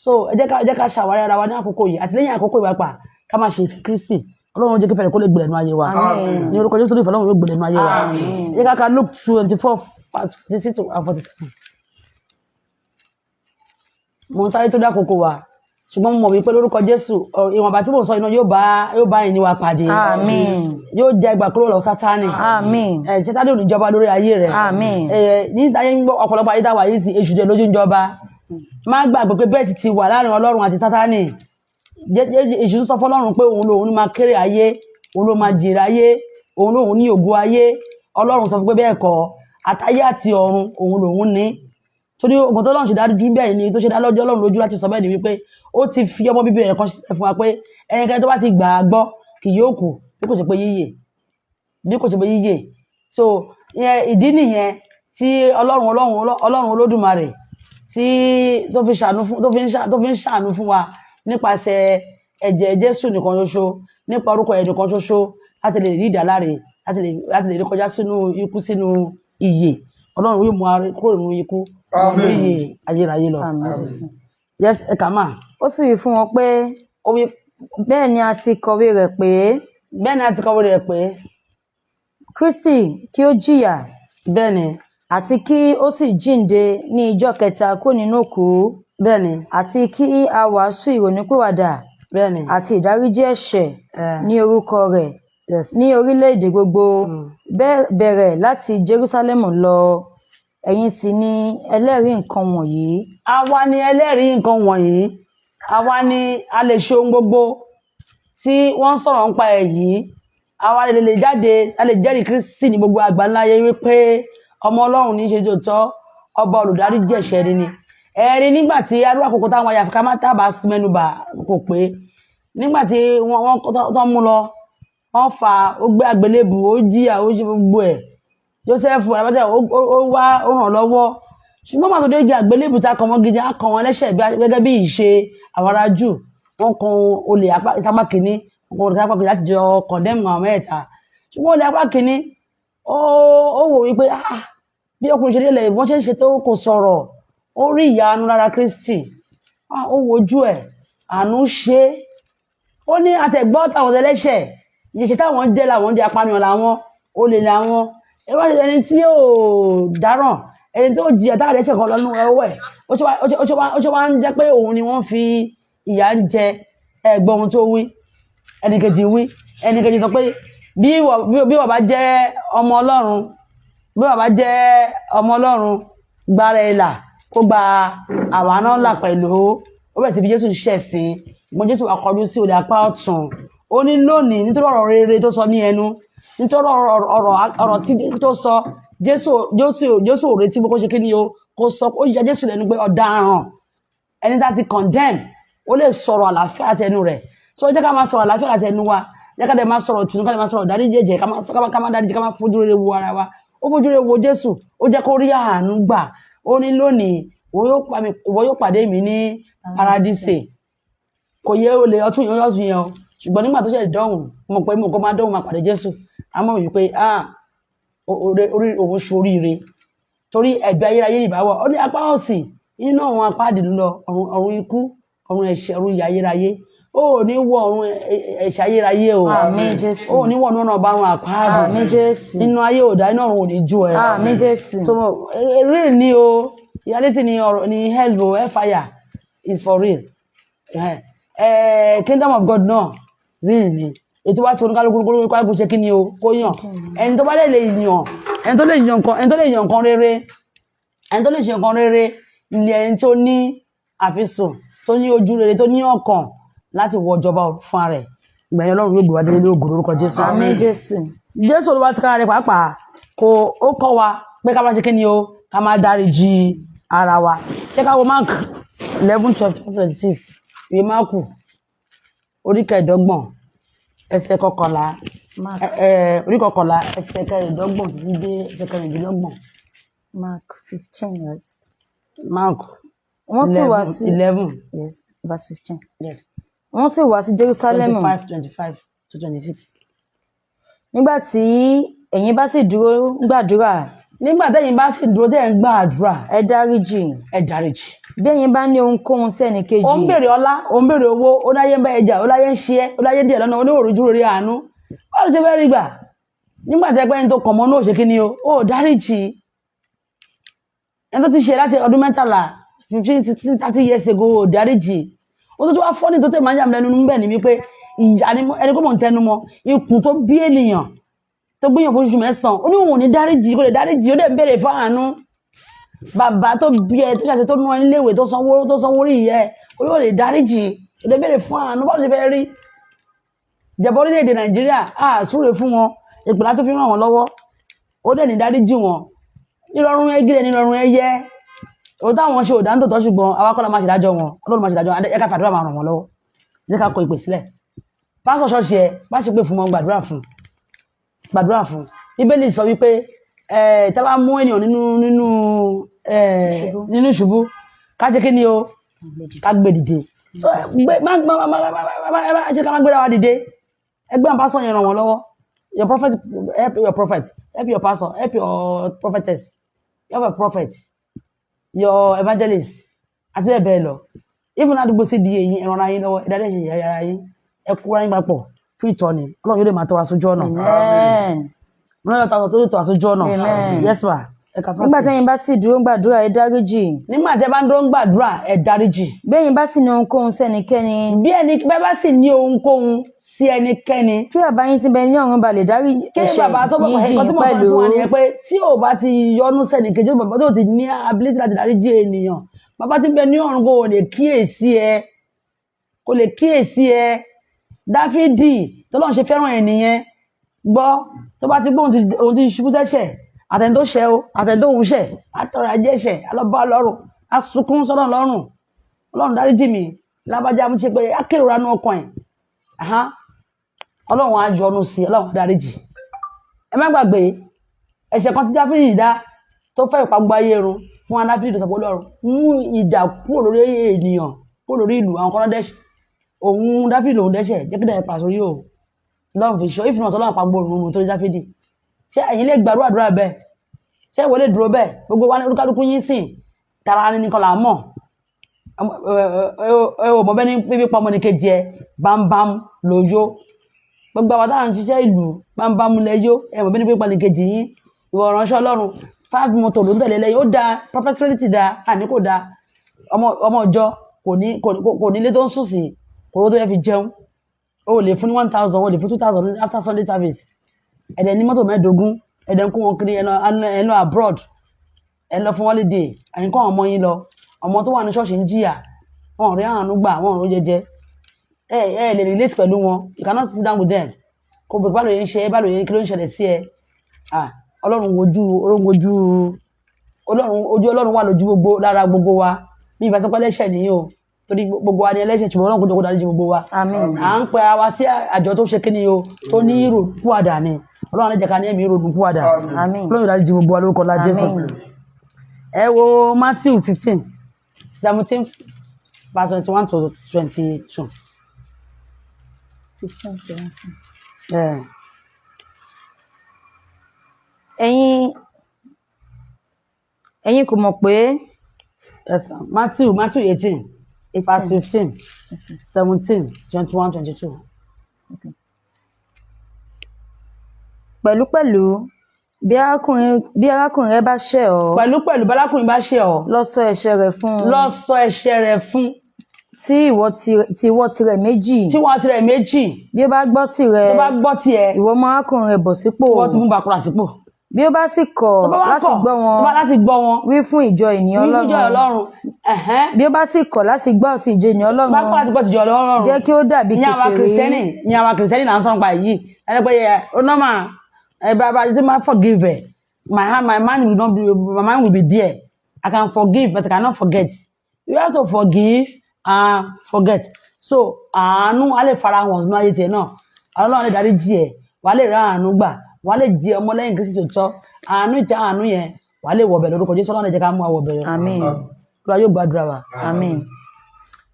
so ẹ jẹ́ ká ṣàwárí ara wa ní àkókò yìí àti lẹ́yìn àkókò ìwà pa ká máa ṣe ìfẹ́ Kristi Ọlọ́run jẹ́ kí fẹ́rẹ̀ kó lè gbẹ̀lẹ̀ nú ayé wa ní orúkọ Jésù ìfẹ́ Ọlọ́run yóò gbẹ̀lẹ̀ nú ayé wa ẹ jẹ́ ká Luke 24:46-47 mo ń sáré tó dákòókò wa ṣùgbọ́n mo mọ̀ wípé lórúkọ Jésù ìwọ̀nba tí mo sọ iná yóò bá ẹ̀yin wa pàdé yóò jẹ́ ìgbà kúrò lọ Sátánì Sátánì ò ní jọba lórí ayé rẹ̀ ní ayé ọ̀pọ̀lọpọ̀ ayé dáwà yìí sí èṣù jẹ́ lójú ń jọba má gbàgbé pé bẹ́ẹ̀ ti wà láàrin Ọlọ́run àti Sátánì èṣù sọ fọ́lọ́run pé òun lòun máa kéré ayé òun ló máa jèrè ayé òun lòun ní ògo ayé Ọlọ́run sọ fún pé bẹ́ẹ̀ kọ́ àtayé àti ọ̀run òun lòun ní torí ọmọ tó lọ́run ṣe dájú bẹ́ẹ̀ ni tó ṣe dá lọ́jọ́ Ọlọ́run lójú láti sọ bẹ́ẹ̀ ni wípé ó ti fi ọmọ bíbí rẹ̀ kan ṣiṣẹ́ fún wa pé ẹnikẹ́ni tó bá ti gbà á gbọ́ kì yóò kù bí kò ṣe pé yíyè so ìdí nìyẹn tí Ọlọ́run Olódùmarè tí tó fi ń ṣàánú fún wa nípasẹ̀ ẹ̀jẹ̀ Jésù nìkan ṣoṣo nípa orúkọ ẹ̀ nìkan ṣoṣo láti lè rí ìdáláre láti lè rí kọjá sínú ikú sínú ìyè Ọlọ́run yóò mú kúrò nínú ikú ọmọ ìyè ayérayé lọ. Yes, ẹ kà máa. Ó sì wí fún wọn pé bẹ́ẹ̀ ni a ti kọ̀wé rẹ̀ pé Kristi kí ó jìyà bẹ́ẹ̀ ni àti kí ó sì jíǹde ní ijọ́ kẹta kúrò nínú òkú bẹ́ẹ̀ ni àti kí a wàásù ìrònúpìwàdà bẹ́ẹ̀ ni àti ìdáríjì ẹ̀ṣẹ̀ ní orúkọ rẹ̀ ní orílẹ̀-èdè gbogbo bẹ̀rẹ̀ láti Jerúsálẹ́mù lọ ẹ̀yin sì ni ẹlẹ́rìí nǹkan wọ̀nyí. Àwa ni ẹlẹ́rìí nǹkan wọ̀nyí àwa ni a lè ṣe ohun gbogbo tí wọ́n ń sọ̀rọ̀ nípa ẹ̀ yìí àwa lè jáde a lè jẹ́rìí Kristi ní gbogbo àgbáńláyé wípé ọmọ Ọlọ́run ní í ṣe tòótọ́ ọba olùdáríjì ẹ̀ṣẹ̀ ni ẹ̀rí nígbà tí arúgbó àkókò táwọn ayàfíkà má tábà mẹ́nubà kò pé nígbà tí wọ́n tó mú lọ wọ́n fa ó gbé àgbélébù ó jìyà ó ṣe gbogbo ẹ̀ Jósẹ́fù àbátẹ́ ó wá ó ràn lọ́wọ́ ṣùgbọ́n màá tó dé igi àgbélébùú tá a kàn wọ́n gidi á kàn wọ́n lẹ́sẹ̀ gẹ́gẹ́ bí ìṣe àwọn ará Júù wọ́n kan olè apá kìíní wọ́n kan olè apá kìíní láti jọ condemn àwọn mẹ́ta ṣùgbọ́n olè apá kìíní ó wò wípé bí ọkùnrin ṣe délẹ̀ wọ́n ṣe ń ṣe tó kò sọ̀rọ̀ ó rí ìyanu lára Kristi ó wojú ẹ̀ àánú ṣe ó ní àtẹ̀gbọ́ táwọn ẹlẹ́ṣẹ̀ ìṣe táwọn jẹ́ làwọn jẹ́ apànìyàn làwọn olè làwọn ẹni tí yóò dáràn ẹni tó jìyà táwọn ẹlẹ́ṣẹ̀ kan lọ́nú ọwọ́ ẹ̀ ó ṣe wá ń jẹ́ pé òun ni wọ́n fi ìyà ń jẹ ẹgbẹ́ ohun tó wí ẹnìkejì sọ pé bí wọ́n bá jẹ́ ọmọ Ọlọ́run gbára ẹ̀là kó gba àwa náà là pẹ̀lú ó bẹ̀rẹ̀ sí bí Jésù ṣẹ̀ sí ìgbọ́n Jésù akọjú sí olè apá ọ̀tún ó ní lónìí nítorí ọ̀rọ̀ rere tó sọ ní ẹnu nítorí ọ̀rọ̀ tí tó sọ Jésù ò retí kó ṣe kí ni o kó sọ ó yẹ Jésù lẹ́nu pé ọ̀daràn ẹni tá ti condemn ó lè sọ̀rọ̀ àlàáfíà àtẹnu rẹ̀ so jẹ́ ká máa sọ̀rọ̀ àlàáfíà àtẹnu wa jẹ́ ká dẹ̀ máa sọ̀rọ̀ tùnú ká dẹ̀ máa sọ̀rọ̀ dáríjì ẹ̀jẹ̀ ká máa dáríjì ká máa fojú rere wo ara wa ó fojú rere wo Jésù ó jẹ́ kó rí àánú gbà ó ní lónìí ìwọ yóò pàdé mi ní paradíṣe kò yẹ olè ọtún yẹn o ṣùgbọ́n nígbà tó ṣe dọ́hùn mo pé mo kọ́ máa dọ́hùn máa pàdé Jésù àmọ́ wípé orí òun ṣoríire torí ẹ̀bí ayérayé ìbáwọ̀ ó ní apá òsì nínú àwọn apá àdìlú lọ ọ̀run ikú ọ̀run ẹ̀ṣẹ̀ ọ̀run ìyà ayérayé ó ní wọ ọ̀run ẹ̀ṣẹ̀ ayérayé o àmín Jésù ó ní wọ ọ̀nà ọ̀bàrún àpáàdì àmín Jésù nínú ayé òdà inú ọ̀run ò ní ju ẹ̀ àmín Jésù so real ni o reality ni hell o hellfire is for real kingdom of God náà real ni ètò wá tí oníkálukú ṣe kí ni o kó yàn ẹni tó bá lè yàn ẹni tó lè yàn nǹkan rere ẹni tó lè ṣe nǹkan rere ilé ẹni tó ní àfisùn tó ní ojú rere tó ní ọkàn láti wọ ìjọba fún ara rẹ̀ ìgbẹ̀yìn Ọlọ́run yóò gbé wa délé lóògùn lórúkọ Jésù àmín Jésù Jésù ló bá ti kára rẹ̀ pàápàá ó kọ́ wa pé ká bá ṣe kí ni o ká máa dáríjì ara wa ṣé ká wo Mark 11:12-26 ìwé Máàkù orí kẹẹ̀dọ́gbọ̀n ẹsẹ̀ kọkànlá orí kọkànlá ẹsẹ̀ kẹẹ̀dọ́gbọ̀n títí dé ẹsẹ̀ kẹrìndínlọ́gbọ̀n. Mark 15, right? Mark wọ́n sì wá sí 11 yes verse 15 yes wọ́n sì wá sí Jerúsálẹ́mù 25-26. nígbà tí ẹ̀yin bá sì dúró gbàdúrà nígbà tẹ́yin bá sì dúró tẹ́yin gbàdúrà ẹ dáríjì bí ẹ̀yin bá ní ohunkóhun sẹ́ni kejì ó ń béèrè ọlá ó ń béèrè owó ó láyé ń bá ẹjà ó láyé ń ṣe é ó láyé díẹ̀ lọ́nà oníwòrújú lórí àánú báwo ṣe fẹ́ rí gbà nígbà tí ẹgbẹ́ ẹni tó kàn mọ́ náà ṣe kí ni o ó dáríjì ẹni tó ti ṣe láti ọdún 15-30 years ago ó dáríjì ó tó wá fọ́nì tó tẹ̀ máa ń yà mí lẹ́nu níbẹ̀ ni wípé ẹni kó mọ̀ ń tẹnu mọ́ ikùn tó bí ènìyàn tó gbìyàn fún oṣù mẹ́sàn-án ó ní òun ò ní dáríjì kò lè dáríjì ó dẹ̀ ń béèrè fún àánú bàbá tó bí ẹ tó ṣàṣẹ tó nú ẹ níléèwé tó sanwó rí ìyá ẹ ó yóò lè dáríjì ó dẹ̀ béèrè fún àánú báwo ṣe fẹ́ rí ìjọba orílẹ̀-èdè Nàìjíríà á súre fún wọn ìpìlẹ̀ tó fi ràn wọ́n lọ́wọ́ ó dẹ̀ ní dáríjì wọn nírọ̀rùn ẹ gílẹ̀ nírọ̀rùn ẹ yẹ ó táwọn ṣe òdà ń tòótọ́ ṣùgbọ́n àwa kọ́ la máa ṣèdájọ́ wọn Ọlọ́run máa ṣèdájọ́ ẹ ká fàdúrà máa ràn wọ́n lọ́wọ́ ẹ ká kọ ìpè sílẹ̀ pásítọ̀ ṣọ́ọ̀ṣì ẹ bá ṣe pé fún wọn gbàdúrà fún Bíbélì sọ wípé tá bá mú ènìyàn nínú ìṣubú ká ṣe kí ni o ká gbé dìde so ṣe ká má gbéra wa dìde ẹgbẹ́ àwọn pásọ̀ yẹn ràn wọ́n lọ́wọ́ your prophet help your prophet help your pastor help your prophetess help your prophet your evangelist àti bẹ́ẹ̀ bẹ́ẹ̀ lọ even àdúgbò sí di èyí ẹ̀rọ ara yín lọ́wọ́ ẹ̀dá ṣe yàrá yín ẹ kúra yín papọ̀ fún ìtọ́ni Ọlọ́run yóò lè máa tọ́ wa sójú ọ̀nà. Wọ́n lọ tàwọn tó lè tọ́ wa sójú ọ̀nà. Yes ma. Nígbà tí ẹ̀yin bá sì dúró gbàdúrà ẹ dáríjì. Nígbà tí ẹ bá ń dúró gbàdúrà ẹ dáríjì. Bí ẹ̀yin bá sì ní ohunkóhun sí ẹnikẹ́ni. Bí bẹ́ẹ̀ bá sì ní ohunkóhun sí ẹnikẹ́ni. Kí bàbá yín ti bẹ ní ọ̀run balẹ̀ dárí ẹ̀ṣẹ̀ yín jì pẹ̀lú. Tí ò bá ti yọnu sẹ́nìkejì bàbá tó ti ní ability láti dáríjì ènìyàn bàbá ti bẹ ní ọ̀run kò lè kíyèsí ẹ Dáfídì tọ́lọ́run ṣe fẹ́ràn ènìyàn gbọ́ tó bá ti gbọ́ òun ti ṣubú sẹ́ṣẹ̀ àtẹni tó ṣẹ̀ o àtẹni tó ń ṣẹ̀ àtọ̀rọ̀ ajé ẹ̀ṣẹ̀ alọ́ba ọlọ́run asukún sọ́dọ̀ lọ́rùn Ọlọ́run dáríjì mi lábájá mo ti ṣe pé akérora nú ọkàn ẹ̀ Ọlọ́run á yọ́nú sí Ọlọ́run dáríjì ẹ má gbàgbé ẹ̀ṣẹ̀ kan tí Dáfídì dá tó fẹ́ ìpa gbogbo ayé run fún Dáfídì tó sọ pé Ọlọ́run mú ìdà kúrò lórí ènìyàn kúrò lórí ìlú àwọn kan dẹ́ṣẹ̀ òun Dáfídì lòun dẹ́ṣẹ̀ jẹ́ kí dẹ̀ pàṣẹ yóò Ọlọ́run fi ṣọ́ ìfìnà Ọlọ́run pa gbogbo òun tó Dáfídì ṣé ẹ̀yin lè gbàdúrà àdúrà bẹ́ẹ̀ ṣé ìwọ lè dúró bẹ́ẹ̀ gbogbo wa ní olúkálukú yín sìn tara ni nìkan là mọ̀ ò mọ̀ bẹ́ẹ̀ ni bíbí pọ́nmọ́ ní kejì ẹ bámbám lójó gbogbo àwọn táwọn ṣiṣẹ́ ìlú bámbám lẹ́yó ẹ mọ̀ bẹ́ẹ̀ ni bíbí pọ́nmọ́ ní kejì yín ìwọ ránṣẹ́ Ọlọ́run 5 mọ́tò ló ń tẹ̀lé lẹ́yìn ó dáa prosperity dáa àní kò dáa ọmọ ọjọ́ kò nílé tó ń sùn sí kò ló tó yẹ fi jẹun o lè fún ní 1,000 o lè fún 2,000 after Sunday service ẹ̀dẹ̀ ní mọ́tò 15 ẹ̀dẹ̀ ń kó wọn kiri ẹ̀lọ abroad ẹ̀lọ fún holiday ẹ̀yìn kọ́ ọmọ yín lọ ọmọ tó wà ní ṣọ́ọ̀ṣì ń jìyà wọn rí àánú gbà wọn ò jẹjẹ ẹ lè relate pẹ̀lú wọn you cannot sit down with them kò bẹ̀rẹ̀ bá lóye ń ṣe bá lóye kí ló ń ṣẹlẹ̀ sí ẹ Ọlọ́run Ọlọ́run wà lójú gbogbo lára gbogbo wa bí ìbáṣepọ̀ ẹlẹ́ṣẹ̀ nìyí o torí gbogbo wa ni ẹlẹ́ṣẹ̀ ṣùgbọ́n Ọlọ́run kò jẹ́ kó dáríjì gbogbo wa à ń pè wá sí àjọ tó ṣe kíni o tó ní ìrònúpìwàdà ni Ọlọ́run lè jẹ́ ká ní ẹ̀mí ìrònúpìwàdà Ọlọ́run dáríjì gbogbo wa lórúkọ la Jésù ẹ wo Matthew 15:17 verse 21 to 22. 15-17. Ẹ̀yin kò mọ̀ pé Matthew 18 verse 15 17 21 22. Pẹ̀lúpẹ̀lú bí arákùnrin rẹ bá ṣẹ̀ ọ́ pẹ̀lúpẹ̀lú bí arákùnrin bá ṣẹ̀ ọ́ lọ sọ ẹ̀ṣẹ̀ rẹ̀ fún un tí ìwọ tirẹ̀ méjì bí ó bá gbọ́ tirẹ̀ ìwọ mú arákùnrin rẹ̀ bọ̀ sípò wọ́n ti mú bàkúrà sípò bí ó bá sì kọ̀ láti gbọ́ wọn wí fún ìjọ ènìyàn Ọlọ́run bí ó bá sì kọ̀ láti gbọ́ ti ìjọ ènìyàn Ọlọ́run jẹ́ kí ó dàbí kékeré ní àwa kìrìsìtẹ́nì là ń sọ̀rọ̀ pa yìí ẹni pé ọ̀nàmà bàbá àti máa forgive my mind will be there I can forgive but I cannot forget you have to forgive and forget so àánú á lè fara hàn nínú ayé tiẹ̀ náà Ọlọ́run lè dárí jì ẹ́ wà á lè ra àánú gbà wà á lè jẹ ọmọ lẹ́yìn Kristi tòótọ́ àánú yẹn wà á lè wọ̀ bẹ̀ lórúkọ Jésù Ọlọ́run lè jẹ́ ká mú àwọ̀ bẹ̀rẹ̀ àmín Olúwa yóò gbàdúrà wa àmín.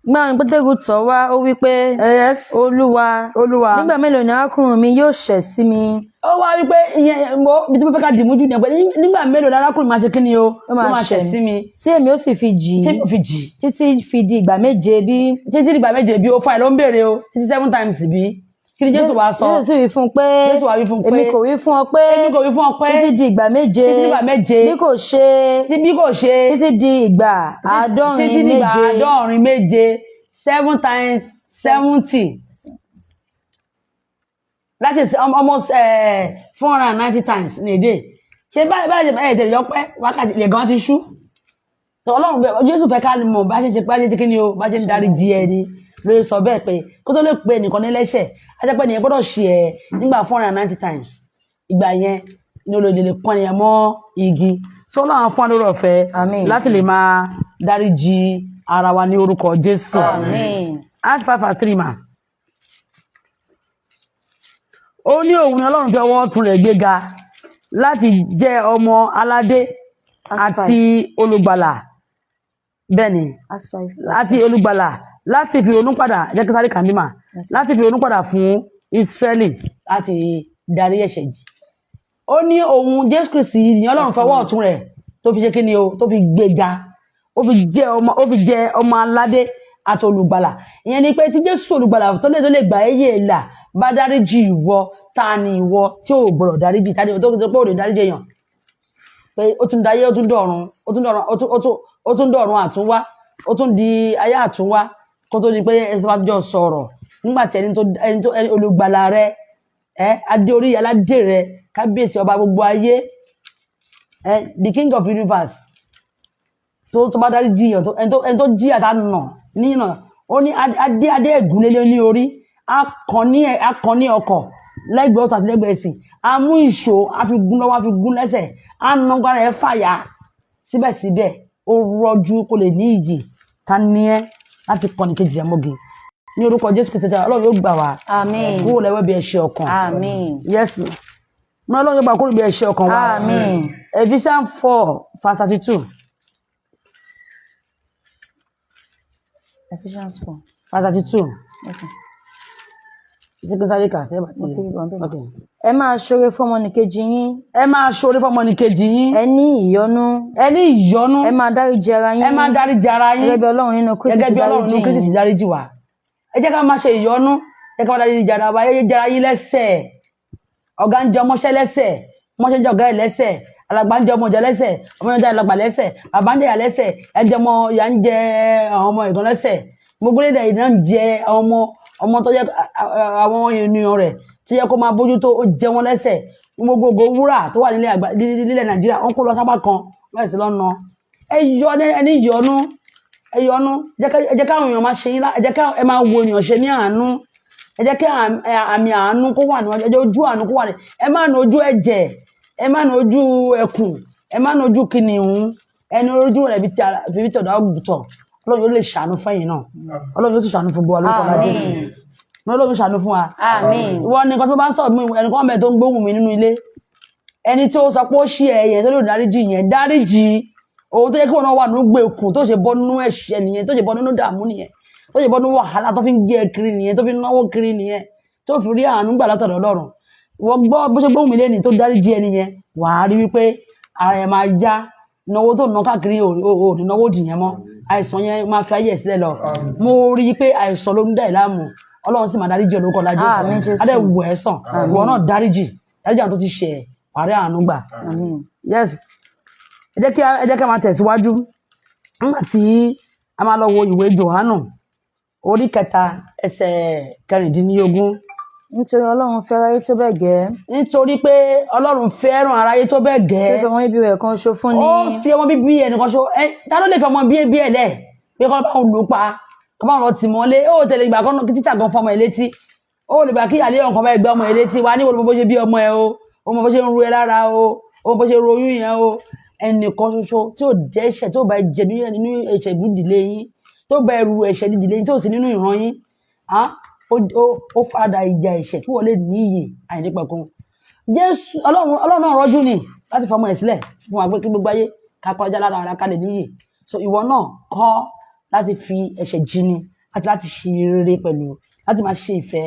Gbọ́n Pétérù tọ̀ wá ó wí pé Olúwa nígbà mélòó ni arákùnrin mi yóò ṣẹ̀ sí mi. Ó wá wí pé ìyẹn bí tí mo fẹ́ ká dìmú jù ní ẹgbẹ́ nígbà mélòó ni arákùnrin máa ṣe kí ni o ó máa ṣẹ̀ sí mi tí èmi ó sì fi jì títí fi di ìgbà méje bí ó fa ẹ̀ ló ń béèrè o títí 7 times bí kí ni Jésù wá sọ Jésù wí fún pé èmi kò wí fún ọ pé títí di ìgbà méje bí kò ṣe títí di ìgbà àádọ́rin méje 7 times 70 that is almost 490 times in a day ṣe báyìí tẹ̀lé ọpẹ́ wákàtí ilẹ̀ gan ti ṣú sọ Ọlọ́run Jésù fẹ́ ká mọ̀ bá ṣe kí ni o bá ṣe ń darí di ẹni lórí sọ bẹ́ẹ̀ pé kó tó lè pe nìkan ní lẹ́ṣẹ̀ ajẹ́pẹ́ nìyẹn gbọ́dọ̀ ṣe ẹ̀ nígbà 490 times ìgbà yẹn ní olóòdè lè pọ́n yẹn mọ́ igi sọ Ọlọ́run fún lórí ọ̀fẹ́ láti lè máa darí ji ara wa ní orúkọ Jésù Acts 5:3 mà ó ní òun ni Ọlọ́run fi ọwọ́ ọ̀tún rẹ̀ gbéga láti jẹ́ ọmọ aládé àti olùgbàlà bẹ́ẹ̀ ni àti olùgbàlà láti fi ronú padà jẹ́ kí sáré kàndímà láti fi ronú padà fún Ísírẹ́lì láti darí ẹ̀ṣẹ̀ jì ó ní òun Jésù Kristi ni Ọlọ́run fọwọ́ ọ̀tún rẹ̀ tó fi ṣe kí ni o tó fi gbéga ó fi jẹ́ ọmọ aládé àti olùgbàlà ìyẹn ni pé tí Jésù olùgbàlà tó lè gbà ẹ́yẹ là bá dáríjì ìwọ ta ni ìwọ tí ò gbọ́dọ̀ dáríjì ta ni ìwọ tó fi pé ò lè dáríjì èèyàn pé ó tún dáyé ó tún dọ̀run àtúnwá ó tún di ayé àtúnwá kó tó di pé ẹni tó bá jọ sọ̀rọ̀ nígbà tí ẹni tó olùgbàlà rẹ adé orí aládé rẹ kábíyèsí ọba gbogbo ayé the king of universe tó bá dárí jí ẹni tó jí àtànà níyànà ó ní adé ẹ̀gúnlélé ní orí akọni ọkọ̀ lẹ́gbẹ̀ẹ́ ọ̀tún àti lẹ́gbẹ̀ẹ́ ẹ̀sìn amú ìṣó àfigún lọ́wọ́ àfigún lẹ́sẹ̀ ànágbára ẹ̀ fàyà síbẹ̀síbẹ̀ ó rọ́jú kó lè ní ìyè ta ní ẹ́ láti kọ́ni kejì ẹ̀ mọ́gi ní orúkọ Jésù Kristi Ọlọ́run yóò gbà wá àmín kúrò lẹ́wọ́ bí ẹ̀ṣẹ̀ ọkàn àmín yẹ́sì mọ́ Ọlọ́run yóò gbà kúrò bí ẹ̀ṣẹ̀ ọkàn wá àmín Ephesians 4:32 Ephesians 4. verse 32. Okay. Ṣé kí n sáré kà? Mo ti rí wọn bẹ́ẹ̀. Okay. Ẹ máa ṣoore fún ọmọnìkejì yín. Ẹ máa ṣoore fọ́mọnìkejì yín. Ẹ ní ìyọ́nú. Ẹ ní ìyọ́nú. Ẹ máa dáríjì ara yín. Ẹ máa dáríjì ara yín. Gẹ́gẹ́ bí Ọlọ́run nínú Kristi ti dáríjì wá. Ẹ jẹ́ ká máa ṣe ìyọ́nú. Ẹ ká máa dáríjì ara wa. Ẹ jẹ́ ara yín lẹ́sẹ̀. Ọ̀gá ń jẹ ọmọṣẹ́ lẹ́sẹ̀. Ọmọṣẹ́ ń jẹ ọ̀gá ẹ̀ lẹ́sẹ̀. Alàgbà ń jẹ ọmọ ìjọ lẹ́sẹ̀. Ọmọ ìjọ alàgbà lẹ́sẹ̀. Bàbá ń jẹ ìyá lẹ́sẹ̀. Ìyá ń jẹ ọmọ ìgan lẹ́sẹ̀. Gbogbo ilé ìdá ń jẹ ọmọ tó yẹ àwọn ènìyàn rẹ̀ tí yẹ kó máa bójútó ó jẹ wọn lẹ́sẹ̀. Gbogbo wúrà tó wà nílẹ̀ Nàìjíríà wọ́n kó lọ sábà kan bẹ́ẹ̀ sí lọ́nà. Ẹni ìyọ́nú. Ẹ jẹ́ káwọn èèyàn máa ṣe yín ẹ jẹ́ ká ẹ máa wo ènìyàn ṣe ní àánú. Ẹ jẹ́ kí àmì àánú kó wà níwájú. Ẹ jẹ́ ojú àánú kó wà ní. Ẹ má nu ojú ẹ̀jẹ̀. Ẹ má nu ojú ẹkùn. Ẹ má nu ojú kìnìún. Ẹni ojú rẹ̀ bí tọ̀dọ̀ àgùntàn. Ọlọ́run yóò lè ṣàánú fẹ́yìn náà. Ọlọ́run yóò sì ṣàánú fún gbogbo wa lórúkọ náà Jésù. Ọlọ́run ṣàánú fún wa. Ìwọ ni nǹkan tó bá ń sọ̀rọ̀ mi ẹnì kan bẹ̀ tó ń gbóhùn mi nínú ilé. Ẹni tó sọ pé ó ṣí ẹ̀yẹ tó lè dáríjì yẹn dáríjì. Òun tó yẹ kí wọn náà wà nínú gbèkùn tó ṣe bọ́ nínú ẹ̀ṣẹ̀ nìyẹn tó ṣe bọ́ nínú dààmú nìyẹn tó ṣe bọ́ nínú wàhálà tó fi ń gé ẹ kiri nìyẹn tó fi ń náwó kiri nìyẹn tó fi rí àánú gbà látọ̀dọ̀ Ọlọ́run. Wọ́n gbọ́ bó ṣe gbóhùn mi lẹ́ni tó dáríjì ẹni yẹn wàá rí wípé ara ẹ̀ máa já náwó tó ná káàkiri òní náwó dì yẹn mọ́ àìsàn yẹn máa fi ayé ẹ̀ sílẹ̀ lọ. Mo rí i pé àìsàn ló ń dá ẹ̀ láàmú Ọlọ́run sì máa dáríjì olórúkọ lájọ́ sàn adé wù ẹ́ sàn ìwọ náà dáríjì àwọn tó ti ṣe ẹ̀ wàá àánú gbà. Yes, ẹ jẹ́ kí a máa tẹ̀síwájú nígbà tí a máa lọ wo ìwé Jòhánù orí 3 ẹsẹ̀ 16. Nítorí Ọlọ́run fẹ́ aráyé tó bẹ́ẹ̀ gẹ́. Nítorí pé Ọlọ́run fẹ́ràn aráyé tó bẹ́ẹ̀ gẹ́. Ṣé fi ọmọ bíbí rẹ̀ kan ṣo fún ni? Ó fi ọmọ bíbí ẹnìkan ṣo. Ta ló lè fi ọmọ bíbí ẹ̀ lẹ̀? Pé kọ́ bá òun lù pa, kọ́ bá òun lọ tì mọ́lé. Ó tẹ̀lé ìgbà kan kí tíṣà gan fọmọ ẹ̀ létí. Ó lè gbà kí ìyàlẹ́ ọ̀kan bá ẹgbẹ́ ọmọ ẹ̀ létí. Wà ní olùbọ̀ bó ṣe bí ọmọ ẹ̀ o. Ó mọ bó ṣe ń ru ẹ lára o. Ó mọ bó ṣe ro oyún yẹn o. Ẹnìkan ṣoṣo tí ò jẹ́ ẹ̀ṣẹ̀ tó bá jẹ nínú ẹ̀ṣẹ̀ ìdílé yín tó bá ẹrù ẹ̀ṣẹ̀ ìdílé yín tó sì nínú ìran yín ó farada ìjà ẹ̀ṣẹ̀ kí wọ́n lè ní iyè àìnípẹ̀kun. Jésù Ọlọ́run náà rọ́jú ni láti fọmọ ẹ̀ sílẹ̀ fún wa pé kí gbogbo ayé ká kọjá lára ara ká lè ní iyè. So ìwọ náà kọ́ láti fi ẹ̀ṣẹ̀ jìnnì àti láti ṣe rere pẹ̀lú láti máa ṣe ìfẹ́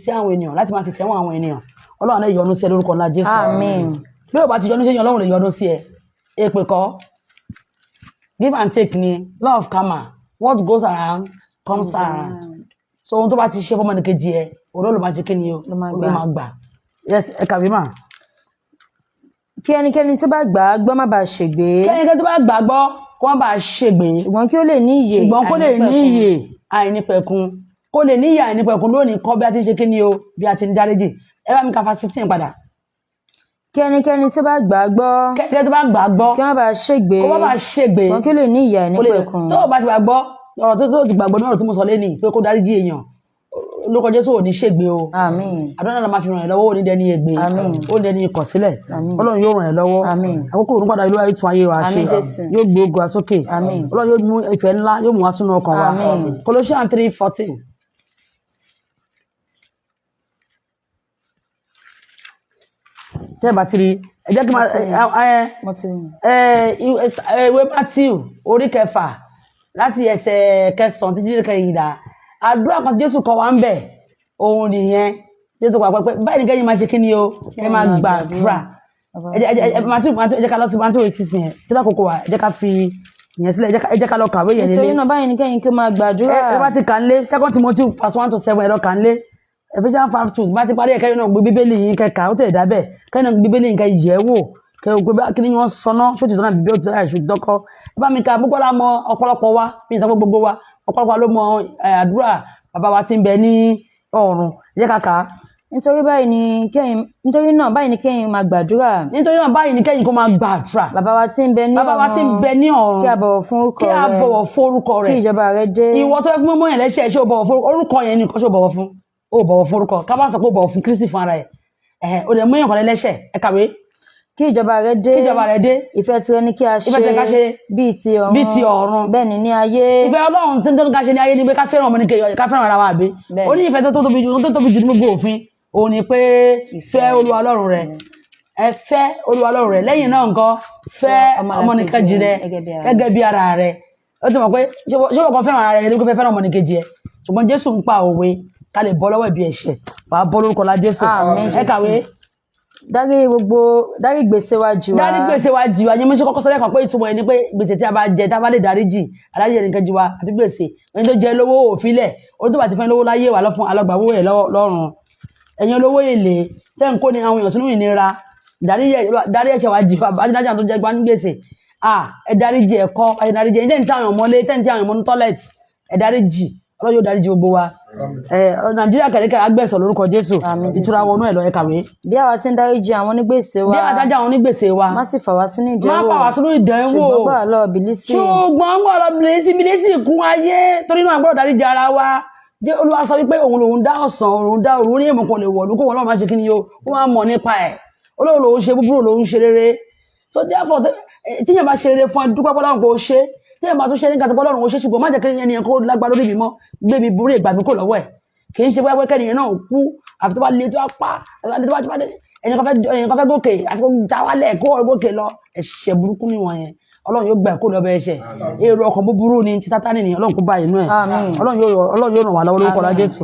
sí àwọn ènìyàn láti máa fi ìfẹ́ wọn àwọn ènìyàn. Ọlọ́run náà yọ́nú sí ẹ lórúkọ ńlá Jésù. Àmín. Bí o bá ti yọ́nú sí Ọlọ́run lè yọ́nú sí ẹ. Èpè kọ́ give and take ni law of karma what goes around comes around. So ohun tó bá ti ṣe fọmọ nìkejì ẹ òun ló máa ṣe kí ni o ló máa gbà. Yes, ẹ kàwé mà. Kí ẹnikẹ́ni tó bá gbà á gbọ́ má bàa ṣègbé. Kí ẹnikẹ́ni tó bá gbà á gbọ́ kó má bàa ṣègbé. Ṣùgbọ́n kí ó lè ní iyè ṣùgbọ́n kó lè ní iyè àìnípẹ̀kun kó lè ní iyè àìnípẹ̀kun lónìí kọ́ bí a ti ń ṣe kí ni o bí a ti ń dáríjì. Ẹ bá mi ka verse 15 padà. Kí ẹnikẹ́ni tó bá gbà á gbọ́. Kí ẹnikẹ́ni tó bá gbà á gbọ́. Kí má bàa ṣègbé. Kó má bàa ṣègbé. Ṣùgbọ́n kí ó lè ní iyè àìnípẹ̀kun. Tó o bá ti gbà gbọ́ ọ̀rọ̀ tó ti gbàgbọ́ ní ọ̀rọ̀ tí mo sọ lé ní pé kó dáríjì èèyàn lórúkọ Jésù ò ní ṣègbé o. Àmín. Àdúrà náà máa fi ràn ẹ́ lọ́wọ́ ó ní dẹni ègbé. Àmín. Ó ní dẹni ìkọ̀sílẹ̀. Àmín. Ọlọ́run yóò ràn ẹ́ lọ́wọ́. Àmín. Àkókò òun padà ìlú ayé tún ayé wa ṣe. Àmín Jésù. Yóò gbé ogun asókè. Àmín. Ọlọ́run yóò mú ìfẹ́ ńlá yóò mú wá sínú ọkàn wa. Àmín. Colossians 3:14. Tẹ́ ẹ bá ti rí ẹ jẹ́ kí n máa ìwé Matthew orí 6 láti ẹsẹ̀ 9 títí dé 11. Àdúrà kan tí Jésù kọ́ wa ń bẹ̀ òun nìyẹn Jésù kọ́ wa pé báyìí ni kẹ́yìn máa ṣe kí ni o ẹ máa gbàdúrà. Ẹ jẹ́ ká lọ sí Matthew 6 yẹn tí lákòókò wa ẹ jẹ́ ká fi ìyẹn sílẹ̀ ẹ jẹ́ ká lọ kàwé yẹn nílé. Nítorí náà báyìí ni kẹ́yìn kí ó máa gbàdúrà. Ẹ bá ti kà ń lé 2 Timothy 1-7 ẹ lọ kà ń lé. Ephesians 5:2 bá ti parí ẹ̀kẹ́ náà gbé bíbélì yín kẹ́ka ó tẹ̀ dábẹ́ kẹ́yìn náà gbé bíbélì yín kẹ́ yẹ̀ wò kẹ́ gbé kí ni wọ́n sọná ṣó ti sọ́nà bíbí ó ti sọ́nà ìṣó ti dọ́kọ́. Ẹ bá mi ka gbogbo la mọ ọ̀pọ̀lọpọ̀ wa bí ìsàpọ̀ gbogbo wa ọ̀pọ̀lọpọ̀ ló mọ àdúrà bàbá wa ti ń bẹ ní ọ̀run jẹ́ kàkà. Nítorí náà báyìí ni kẹ́yìn máa gbàdúrà. Nítorí náà báyìí ni kẹ́yìn kó máa gbàdúrà. Bàbá wa ti ń bẹ ní ọ̀run. Kí a bọ̀wọ̀ fún orúkọ rẹ̀. Kí ìjọba rẹ̀ dé. Ìwọ tó yẹ kí mọ́mọ́ yẹn lẹ́sẹ̀ ṣé o bọ̀wọ̀ fún orúkọ yẹn nìkan ṣé o bọ̀wọ̀ fún. O bọ̀wọ̀ fún orúkọ ká bá sọ pé o bọ̀wọ̀ fún Kristi fún ara ẹ̀ o lè mú èèyàn kan lẹ́lẹ́ṣẹ̀ ẹ kàwé. Kí ìjọba rẹ̀ dé. Kí ìjọba rẹ̀ dé. Ìfẹ́ tirẹ̀ ni kí a ṣe bíi ti ọ̀run. Bẹ́ẹ̀ ni ní ayé. Ìfẹ́ Ọlọ́run tí ń tó ká ṣe ní ayé ni pé ká fẹ́ràn ọmọnìkejì ká fẹ́ràn ara wa àbí. Ó ní ìfẹ́ tó tóbi jù ní gbogbo òfin òun ni pé fẹ́ Olúwa Ọlọ́run rẹ̀ ẹ fẹ́ Olúwa Ọlọ́run rẹ̀ lẹ́yìn náà nǹkan fẹ́ ọmọnìkejì rẹ̀ gẹ́gẹ́ bí ara rẹ̀ ó ti mọ̀ pé ṣé wọ́n kan fẹ́ràn ara rẹ̀ lóko fẹ́ràn ọmọnìkejì ẹ̀ ṣùgbọ́n Jésù ń pa òwe ká lè bọ́ lọ́wọ́ ìbí ẹ̀ṣẹ̀ wàá bọ́ lórúkọ la Jésù ẹ kàwé. dárí gbèsè wa jì wá. dárí gbèsè wa jì wá yẹn mo ṣe kọ́kọ́ sọ́lẹ̀ kan pé ìtumọ̀ ẹni pé gbèsè tí a bá jẹ tá a bá lè dárí jì alájẹ nìkan jì wá àbí gbèsè ẹni tó jẹ lówó òfilẹ̀ ó tó bá ti fẹ́ lówó láyé wà lọ́fún alọ́gbàwó ẹ̀ lọ́rùn ẹ̀yin olówó èlé tẹ́ ń kó ni àwọn èèyàn sínú ìnira dárí ẹ̀ṣẹ̀ wa jì fún adájọ́ tó jẹ gbá ní gbèsè ẹ dárí jì ẹ̀kọ́ ẹ dárí jì ẹni tí àwọn èèyàn mọ́lé tẹ́ ń tí àwọn èèyàn mọ́ ní tọ́lẹ̀tì ẹ dárí jì Ọlọ́run yóò dárí jì gbogbo wa Nàìjíríà kẹ̀kẹ́ agbẹ̀sọ̀ lórúkọ Jésù ìtura wọnú ẹ̀ lọ ẹ kàwé. bí àwa ti ń dáríjì àwọn onígbèsè wa bí àwa dájà àwọn onígbèsè wa má sì fà wá sínú ìdánwò ṣùgbọ́n gbà lọ bìlísì kún ayé torí náà gbọ́dọ̀ dáríjì ara wa Olúwa sọ wípé òun lòun dá ọ̀sán òun dá òru ní èèmọ̀ kan lè wọ̀ lóko wọn lọ́wọ́ máa ṣe kí ni o ó máa mọ̀ nípa ẹ̀ Ọlọ́run lòun ṣe búburú lòun ṣe rere so therefore tíyẹn bá ṣe rere fún ẹ dúpẹ́ bọ́lá pé ó ṣe tíyẹn bá tún ṣe nígbà tí bọ́lá òun ṣe ṣùgbọ́n má jẹ́ kí ẹnìyẹn kó lágbára lórí mi mọ́ gbé mi borí ìgbà mi kò lọ́wọ́ ẹ̀ kì í ṣe wáyé kẹ́nìyàn náà kú àfi tó bá le tó bá pa ẹ̀yìn kan fẹ́ gòkè àfi kó já wálẹ̀ kó ọ̀rọ̀ gòkè lọ ẹ̀ṣẹ̀ burúkú níwọ̀n yẹn Ọlọ́run yóò gbà kó lọ bẹ ẹ̀ṣẹ̀ èrò ọkàn búburú ni ti Sátánì ni Ọlọ́run kó bá inú ẹ̀ Ọlọ́run yóò ràn wá lọ́wọ́ lórúkọ la Jésù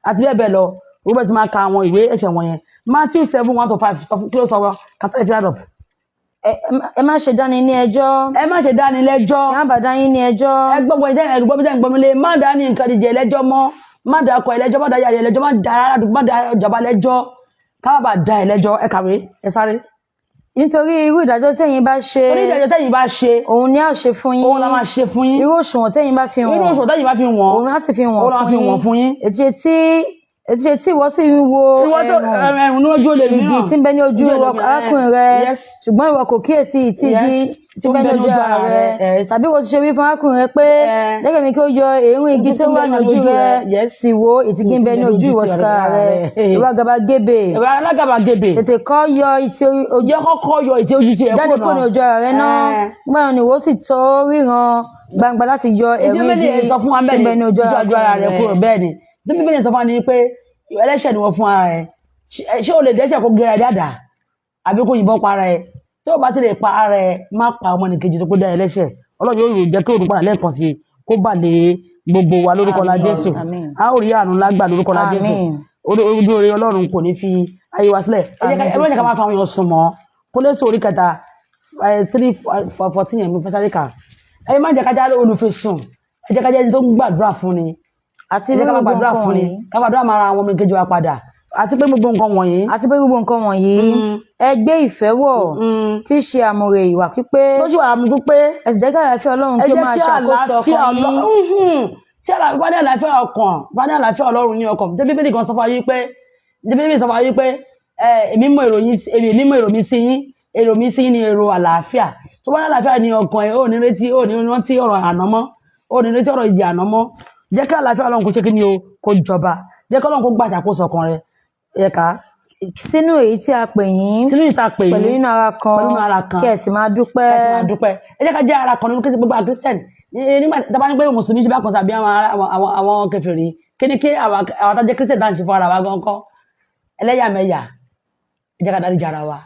àti bẹ́ẹ̀ bẹ́ẹ̀ lọ Robert ti máa ka àwọn ìwé ẹ̀ṣẹ̀ wọ̀nyẹn Matthew 7:1-5 kí ló sọ wọn kàtà ìfìyàdọ̀. ẹ má ṣe dáni ní ẹjọ́. ẹ má ṣe dáni lẹ́jọ́. ẹ má bà dá yín ní ẹjọ́. ẹ gbọ́gbọ́ ìdá ẹ̀rù gbọ́bí dẹ́n gbọ́mílé má dá ní nǹkan ìdíje lẹ́jọ́ mọ́ má dá ọkọ̀ ẹlẹ́jọ́ má dá yàrá ẹlẹ́jọ́ má dá àdúgbò má dá ìjọba lẹ́jọ́ ká má bà dá ẹlẹ́jọ́ ẹ kàwé ẹ sáré. nítorí irú ìdájọ́ tẹ́yin bá ṣe. orí ìdájọ́ tẹ́yin bá ṣe. òun ni a ṣe fún yín. òun la máa ṣe fún yín. irú òṣùwọ̀n tẹ́yin bá fi wọ̀n. irú òṣùwọ̀n tẹ́yin bá fi wọ̀n. òun láti fi wọ̀n fún yín. ètùṣe tí ìwọ sì ń wo ẹ̀rùn ní ojú olè mìíràn igi tí ń bẹ ní ojú arákùnrin rẹ ṣùgbọ́n ìwọ kò kíyèsí ìtì igi tí ń bẹ ní ojú ara rẹ tàbí ìwọ ti ṣe wí fún arákùnrin rẹ pé jẹ́kẹ̀ mi kí ó yọ èérún igi tí ó wà ní ojú rẹ sì wo ìtì igi ń bẹ ní ojú ìwọ tìkára rẹ ìwọ àgàbàgebè tètè kọ́ yọ ìtì ojú ti jáde kúrò ní ojú ara rẹ náà nígbà yẹn ni ìwọ sì tó ríran gbangba láti yọ èérún igi tí ń bẹ ní ojú ara rẹ kúrò bẹ́ẹ̀ ni tí bíbélì sọ fún wa ni pé ẹlẹ́ṣẹ̀ ni wọ́n fún ara ẹ̀ ṣé o lè dẹ́ṣẹ̀ kó gẹ́rẹ́ dáadáa àbí kó yìnbọn pa ara ẹ̀ tí o bá ti lè pa ara ẹ̀ má pa ọmọnìkejì tó kó dá ẹlẹ́ṣẹ̀ Ọlọ́run yóò jẹ́ kí òun padà lẹ́ẹ̀kan sí kó bà lé gbogbo wa lórúkọ la Jésù a ó rí àánú lágbà lórúkọ la Jésù ojú orí Ọlọ́run kò ní fi ayé wa sílẹ̀ ẹ má jẹ́ ká máa fa àwọn èèyàn sùn mọ́ kó lè sọ orí kẹta 3:14 yẹn mi fẹ́ sáré kà ẹ má jẹ́ ká já olùfisùn ẹ jẹ́ ká jẹ́ ẹni tó ń gbàdúrà fún ni àti pé gbogbo nǹkan wọ̀nyí ká gbàdúrà máa ra àwọn ọmọ ìkejì wa padà àti pé gbogbo nǹkan wọ̀nyí ẹ gbé ìfẹ́ wọ̀ tí í ṣe àmùrè ìwà pípé ẹ sì jẹ́ kí àlàáfíà Ọlọ́run kí ó máa ṣàkóso ọkàn yín tí bá ní àlàáfíà ọkàn bá ní àlàáfíà Ọlọ́run ní ọkàn tí Bíbélì kan sọ fún ayé pé èmi mọ èrò mi sí yín èrò mi sí yín ní èrò àlàáfíà tó bá ní àlàáfíà ní ọkàn ẹ ò ní rántí ọ̀rọ̀ àná mọ́ ò ní rántí ọ̀rọ̀ ìjì àná mọ́ jẹ́ kí àlàáfíà Ọlọ́run kó ṣe kí ni o kó jọba jẹ́ kí Ọlọ́run kó gbàṣàkóso ọkàn rẹ ẹ̀ka. sínú èyí tí a pè yín pẹ̀lú nínú ara kan kí ẹ sì máa dúpẹ́. ẹ jẹ́ ká jẹ́ ara kan nínú kí gbogbo Christian nígbà tí a bá ní pé mùsùlùmí ṣe bá kan tàbí àwọn kèfèrí kí ni kí àwọn tó jẹ́ Christian dáhùn ṣe fún ara wa gan kọ́ ẹlẹ́yàmẹ̀yà ẹ jẹ́ ká dáríjì ara wa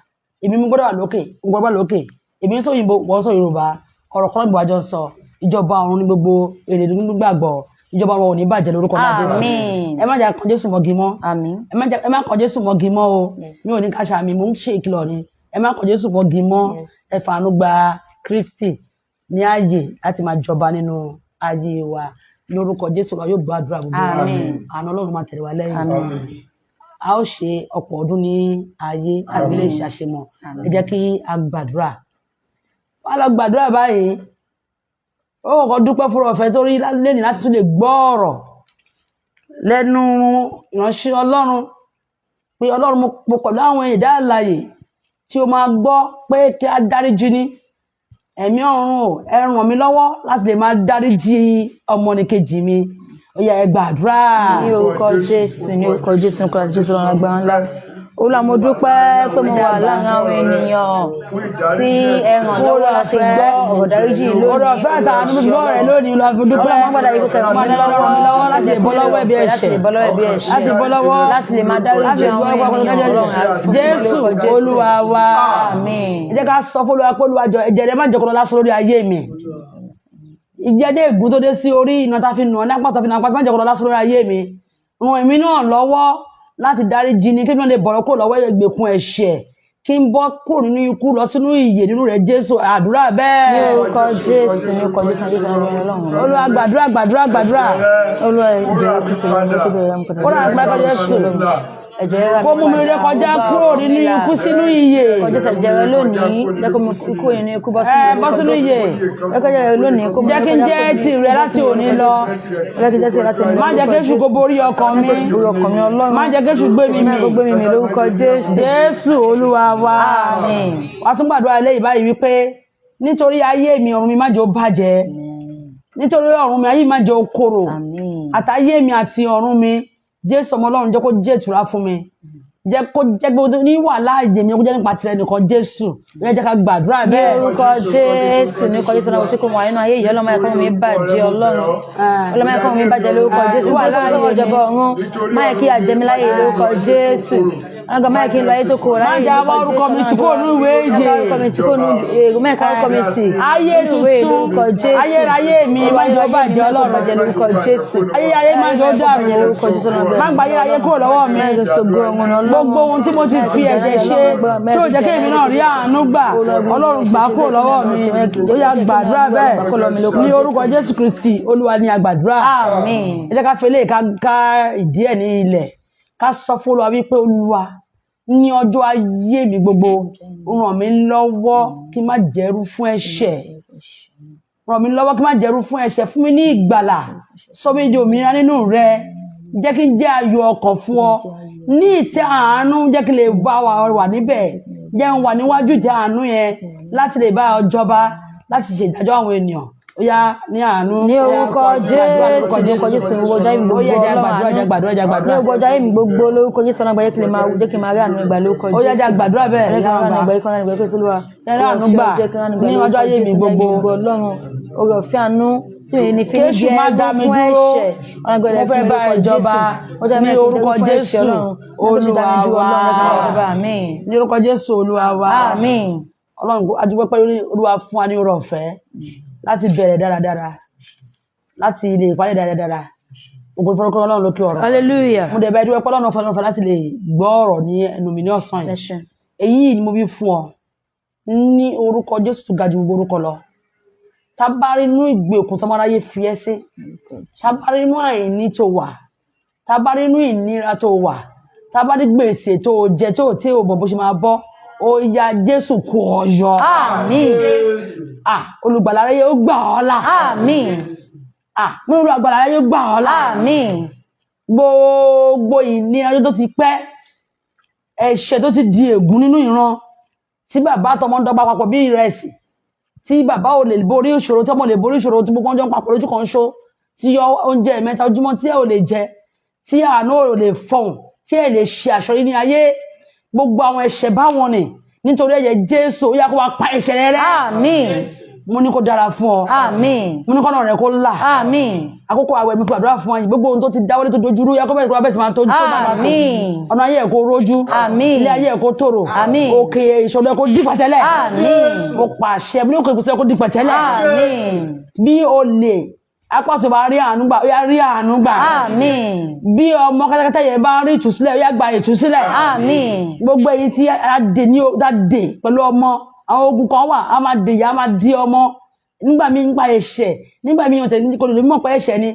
èmi mú gbọ́dọ̀ wà lókè èmi ń sọ òyìnbó wọ́n sọ Yorùbá ọ̀rọ̀ kan níbo àjọ sọ ìjọba ọ̀run ní gbogbo èrè nínú gbàgbọ́ ìjọba ọ̀run ò ní bàjẹ́ lórúkọ náà Jésù ẹ má jà kan Jésù mọ́gi mọ́ ẹ má kan Jésù mọ́gi mọ́ o mi ò ní káṣá mi mò ń ṣe ìkìlọ̀ ni ẹ má kan Jésù mọ́gi mọ́ ẹ fàánú gba Kristi ní ààyè láti máa jọba nínú ayé wa lórúkọ Jésù wa yóò gbàdúrà gbogbo wa àánú Ọlọ́run máa tẹ̀lé wa lẹ́yìn a ó ṣe ọ̀pọ̀ ọdún ní ayé àgbélé ìṣàṣemọ̀ ẹ jẹ́ kí a gbàdúrà wà lọ gbàdúrà báyìí ó kọ́kọ́ dúpẹ́ fún ọ̀fẹ́ tó rí lẹ́ni láti tún lè gbọ́ ọ̀rọ̀ lẹ́nu ìránṣẹ́ Ọlọ́run pé Ọlọ́run mo pẹ̀lú àwọn ẹ̀dá àlàyé tí ó máa gbọ́ pé kí a dáríjì ní ẹ̀mí ọ̀run ò ẹ ràn mí lọ́wọ́ láti lè máa dáríjì ọmọnìkejì mi ó yá ẹ gbàdúrà. ní orúkọ Jésù ní orúkọ Jésù Kristi Jésù ọ̀nà àgbà ńlá Olúwa mo dúpẹ́ pé mo wà láàrin àwọn ènìyàn tí ẹ ràn lọ́wọ́ láti gbọ́ ọ̀rọ̀ dáríjì lónìí. ọ̀rọ̀ ọ̀fẹ́ àtàwọn gbọ́ rẹ̀ lónìí Olúwa mo dúpẹ́. Ọlọ́run gbọ́dọ̀ yìí kò tẹ̀ràn mí lọ́wọ́ láti lè bọ́ lọ́wọ́ ẹ̀bi ẹ̀ṣẹ̀ láti lè máa dáríjì àwọn ènìyàn Jésù Olúwa wa. Àmín. ẹ jẹ́ ká sọ fún Olúwa pé Olúwa jọ̀ọ́ ẹ̀jẹ̀ rẹ̀ má jẹ́ kó lọ lásán lórí ayé mi ìjẹ́dé ègún tó dé sí orí iná tá fi nù ọ́ lápá tó fi nù apá tó má jẹ́ kó lọ lásán lórí ayé mi ràn èmi náà lọ́wọ́ láti dáríjì ni kí n lè bọ̀rọ̀ kó lọ́wọ́ ìgbèkùn ẹ̀ṣẹ̀ kí n bọ́ kúrò nínú ikú lọ sínú ìyè nínú rẹ̀ Jésù àdúrà bẹ́ẹ̀. ní orúkọ Jésù ní orúkọ Jésù ní Ọlọ́run. Olúwa gbàdúrà. Olúwa ìjọ Kristi ló ń bọ́ kébé rẹ̀ ń pẹ̀lú. Olúwa gbàdúrà Jésù. Ẹ̀jẹ̀ rẹ̀ kó mú mi ré kọjá kúrò nínú ikú sínú ìyè. Kọjá ẹ̀jẹ̀ rẹ̀ lónìí jẹ́ kó mi kúrò nínú ikú bọ́ sínú ìyè. Ẹ̀jẹ̀ rẹ̀ lónìí kó jẹ́ kí n jẹ́ tìrẹ láti òní lọ. Má jẹ́ kéṣù kó borí ọkàn mi. Má jẹ́ kéṣù gbé mi mì. Lórúkọ Jésù. Jésù Olúwa wa. Àmín. Wàá tún gbàdúrà eléyìí báyìí wípé nítorí ayé mi ọ̀run mi má jẹ́ ó bàjẹ́. Nítorí ọ̀run mi ayé mi má jẹ́ ó korò. Àtayé mi àti ọ̀run mi Jésù ọmọ Ọlọ́run jẹ́ kó jẹ́ ìtura fún mi. Jẹ́ kó jẹ́ gbogbo ní wàhálà ààyè mi kó jẹ́ nípa tirẹ̀ nìkan Jésù. Ẹ jẹ́ ká gbàdúrà bẹ́ẹ̀. Ní orúkọ Jésù ní orúkọ Jésù náà tí kò wà nínú ayé yìí ọlọ́mọ ẹ̀kọ́ mi bàjẹ́ Ọlọ́run. Ọlọ́mọ ẹ̀kọ́ mi bàjẹ́ lórúkọ Jésù. Wà láàyè ìjọba ọ̀run. Máyẹ̀ kí àjẹmí láyé lórúkọ Jésù. Aga máa kí n lọ ayé tó kò ráyè ní orúkọ Jésù. Má jà orúkọ mi tí kò ní ìwé ìyè. Orúkọ mi tí kò ní mẹ́ẹ̀ká orúkọ mi tì. Ayé tuntun. Ayérayé mi má jẹ́ ó bàjẹ́ Ọlọ́run. Bàjẹ́ lórúkọ Jésù. Ayérayé má jẹ́ ó dàrú. Lórúkọ Jésù náà. Má gba ayérayé kúrò lọ́wọ́ mi. Gbogbo ohun tí mo ti fi ẹ̀jẹ̀ ṣe tí ó jẹ́ kí èmi náà rí àánú gbà Ọlọ́run gbà kúrò lọ́wọ́ mi. Ó yá gbàdúrà bẹ́ẹ̀ ní orúkọ Jésù Kristi Olúwa ni a gbàdúrà. Àmín. Ẹ jẹ́ ká fẹ́lẹ́ ká ìdí ẹ̀ ní ilẹ̀ ká sọ fún Olúwa wípé Olúwa ní ọjọ́ ayé mi gbogbo ràn mí lọ́wọ́ kí n má jẹ́rú fún ẹ̀ṣẹ̀ ràn mí lọ́wọ́ kí n má jẹ́rú fún ẹ̀ṣẹ̀ fún mi ní ìgbàlà sọ mí di òmìnira nínú rẹ jẹ́ kí n jẹ́ ayọ̀ ọkàn fún ọ ní ìtẹ́ àánú jẹ́ kí n lè bá wà níbẹ̀ jẹ́ n wà níwájú ìtẹ́ àánú yẹn láti lè bá ọ jọba láti ṣe ìdájọ́ àwọn ènìyàn ó yá ní àánú. Ní orúkọ Jésù ní ọjọ́ ìmì gbogbo Ọlọ́run ní ọjọ́ ìmì gbogbo lórúkọ Jésù ọ̀nà àgbáyé jẹ́ kí n máa rí àánú ìgbà lórúkọ Jésù. Ó yá jẹ́ gbàdúrà bẹ́ẹ̀ ní àánú gbà ní ọjọ́ ayé mi gbogbo Ọlọ́run oore ọ̀fẹ́ àánú tí mi ní fi ní jẹ́ fún ẹ̀ṣẹ̀ mo fẹ́ bá ìjọba ní orúkọ Jésù Olúwa wa ní orúkọ Jésù Olúwa wa Ọlọ́run adúpẹ́ pé Olúwa fún wa ní oore ọ̀fẹ́ láti bẹ̀rẹ̀ dáradára láti lè parí dáradára ògo forúkọ Ọlọ́run lókè ọ̀rọ̀ hallelujah mo dẹ̀ bá dúpẹ́ pé Ọlọ́run fún ọ̀fẹ́ láti lè gbọ́ ọ̀rọ̀ ní ẹnu mi ní ọ̀sán yìí èyí ni mo bí fún ọ ní orúkọ Jésù tó ga jù gbogbo orúkọ lọ tábárí inú ìgbèkùn tó máa fi ẹ́ sí tábárí inú àìní tó wà tábárí inú ìnira tó wà tábárí gbèsè tó jẹ tó tí ò bọ̀ bó ṣe máa bọ́ ó yá Jésù kó ọ yọ. Àmín. Olùgbàlà rẹ yóò gbà ọ́ là. Àmín. Mo ní olùgbàlà rẹ yóò gbà ọ́ là. Àmín. Gbogbo ìnira tó ti pẹ́ ẹ̀ṣẹ̀ tó ti di ègún nínú ìran tí bàbá àtọmọ ń dọ́gba papọ̀ bí ìrẹsì tí bàbá ò lè borí ìṣòro tí ọmọ lè borí ìṣòro tí gbogbo ọjọ́ ń papọ̀ lójú kan ṣó tí oúnjẹ mẹ́ta ojúmọ́ tí ẹ ò lè jẹ tí àánú ò lè fọhùn tí ẹ lè ṣe àṣọrí ní ayé gbogbo àwọn ẹ̀ṣẹ̀ báwọn ni nítorí ẹ̀jẹ̀ Jésù ó yá kó wá pa ẹ̀ṣẹ̀ rẹ rẹ́. Àmín. Mo ní kó dára fún ọ. Àmín. Mo ní kọ́nà rẹ kó là. Àmín. Àkókò àwẹ̀ mi gbàdúrà fún ọ gbogbo ohun tó ti dáwọ́lé tó dojúrú yá kó bẹ̀rẹ̀ kó bẹ̀rẹ̀ sí máa tó máa tó. Àmín. Ọ̀nà ayé ẹ̀ kó rójú. Àmín. Ilé ayé ẹ̀ kó tòrò. Àmín. Òkè ìṣòro ẹ̀ kó di pẹ̀tẹ́lẹ̀. Àmín. Mo pàṣẹ bí òkè ìṣòro ẹ̀ kó di pẹ̀tẹ́lẹ̀. Àmín. Bí o lè apáṣọ bá rí àánú gbà ó yá rí àánú gbà. Àmín. Bí ọmọ kátàkátà yẹn bá rí ìtúsílẹ̀ ó yá gba ìtúsílẹ̀. Àmín. Gbogbo èyí tí a dè pẹ̀lú ọmọ àwọn ogun kan wà á máa dè yá á máa di ọmọ nígbà míì nípa ẹ̀ṣẹ̀ nígbà míì ọ̀tẹ̀ ní kò lè mọ̀ pé ẹ̀ṣẹ̀ ni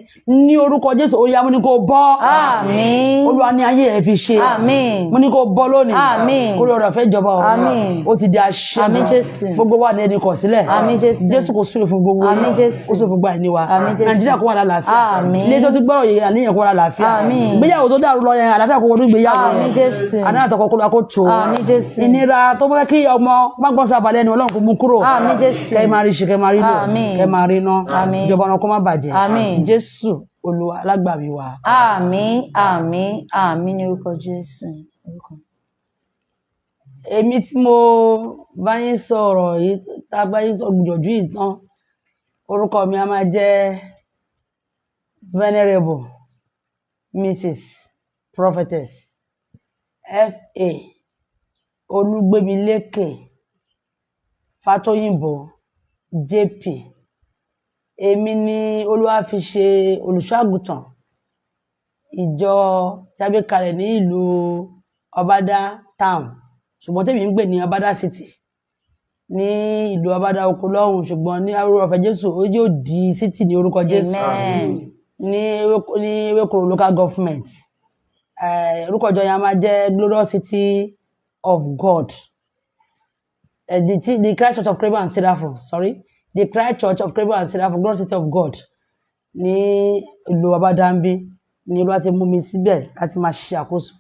ní orúkọ Jésù ó yá mo ní kó bọ́. Àmín. Olúwa ní ayé ẹ̀ fi ṣe. Àmín. Mo ní kó bọ́ lónìí. Àmín. Kórè ọ̀rọ̀ fẹ́ jọba ọ̀rọ̀. Àmín. Ó ti di àṣẹ. Àmín Jésù. Gbogbo wa ní ẹni kọ̀ sílẹ̀. Àmín Jésù. Jésù kò súre fún gbogbo. Àmín Jésù. Ó súre fún gbà ní wa. Àmín Jésù. Nàìjíríà kó wà lálàáfíà. Àmín. Ilé tó ti gbọ́rọ̀ yìí àníyàn kó wà lálàáfíà. Àmín. Ìgbéyàwó tó dàrú lọ yẹn àlàáfíà kó wọnú ìgbéyàwó. Àmín Jésù. Àná àtọkọ kó lọ kó tó. Àmín Jésù. Ìnira tó fẹ́ kí ọmọ má gbọ́n sábàlẹ̀ ni Ọlọ́run kó mú kúrò. Àmín Jésù. Kẹ́ máa rí ṣe kẹ́ máa rí lò. Àmín. Kẹ́ máa rí ná. Àmín. Ìjọba ọ̀nà kó má bàjẹ́. Àmín. Jésù Olúwa alágbàwí wa. Àmín. Àmín. Àmín ní orúkọ Jésù. Èmi tí mo bá yín sọ̀rọ̀ yìí tá a bá yín sọ gbìyànjú yìí tán orúkọ mi a máa jẹ́ Venerable Mrs. Prophetess F.A. Olúgbémilékè Fátóyìnbó J.P. èmi ni Olúwa fi ṣe olùṣọ́-àgùntàn ìjọ tí a gbé kalẹ̀ ní ìlú Ọbádá town ṣùgbọ́n tèmi ń gbé ní Ọbádá city ní ìlú Ọbádá oko lọ́hùn ṣùgbọ́n ní oore-ọ̀fẹ́ Jésù ó yóò di city ní orúkọ Jésù ní Ewékòró local government orúkọ ìjọ yẹn máa jẹ́ Glorious City of God the Christ Church of Kérúbù and Séráfù the Christ Church of Kérúbù and Séráfù Glorious City of God ní ìlú Ọbádá ń bí ní Olúwa ti mú mi síbẹ̀ láti máa ṣe àkóso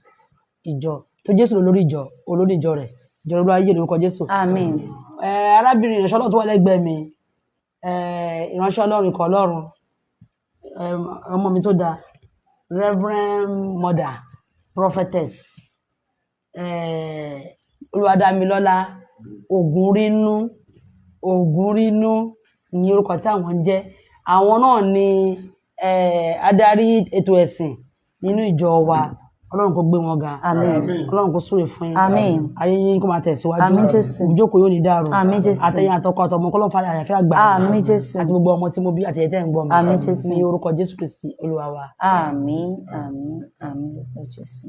ìjọ tó Jésù olórí ìjọ rẹ̀ ìjọ Olúwa yé lórúkọ Jésù. Àmín. Arábìnrin ìránṣẹ́ Ọlọ́run tó wà lẹ́gbẹ̀ẹ́ mi ìránṣẹ́ Ọlọ́run ikọ̀ Ọlọ́run ọmọ mi tó dáa Reverend Mother Prophetess Olúwadámilọ́lá Ògúnrínú ní orúkọ tí àwọn ń jẹ́ àwọn náà ni adarí ètò ẹ̀sìn nínú ìjọ wa Ọlọ́run kó gbé wọn ga Ọlọ́run kó súre fún yín ayé yín kó máa tẹ̀síwájú ìjókòó yóò ní dàrú àtẹ̀yìn àtọkọ àtọmọ kọ́lọ́n fàlẹ́ àyàfẹ́ àgbà àti gbogbo ọmọ tí mo bí àti ẹ̀tẹ́ ń gbọ́ mi ní orúkọ Jésù Kristi Olúwa wa. Àmín àmín àmín lórúkọ Jésù.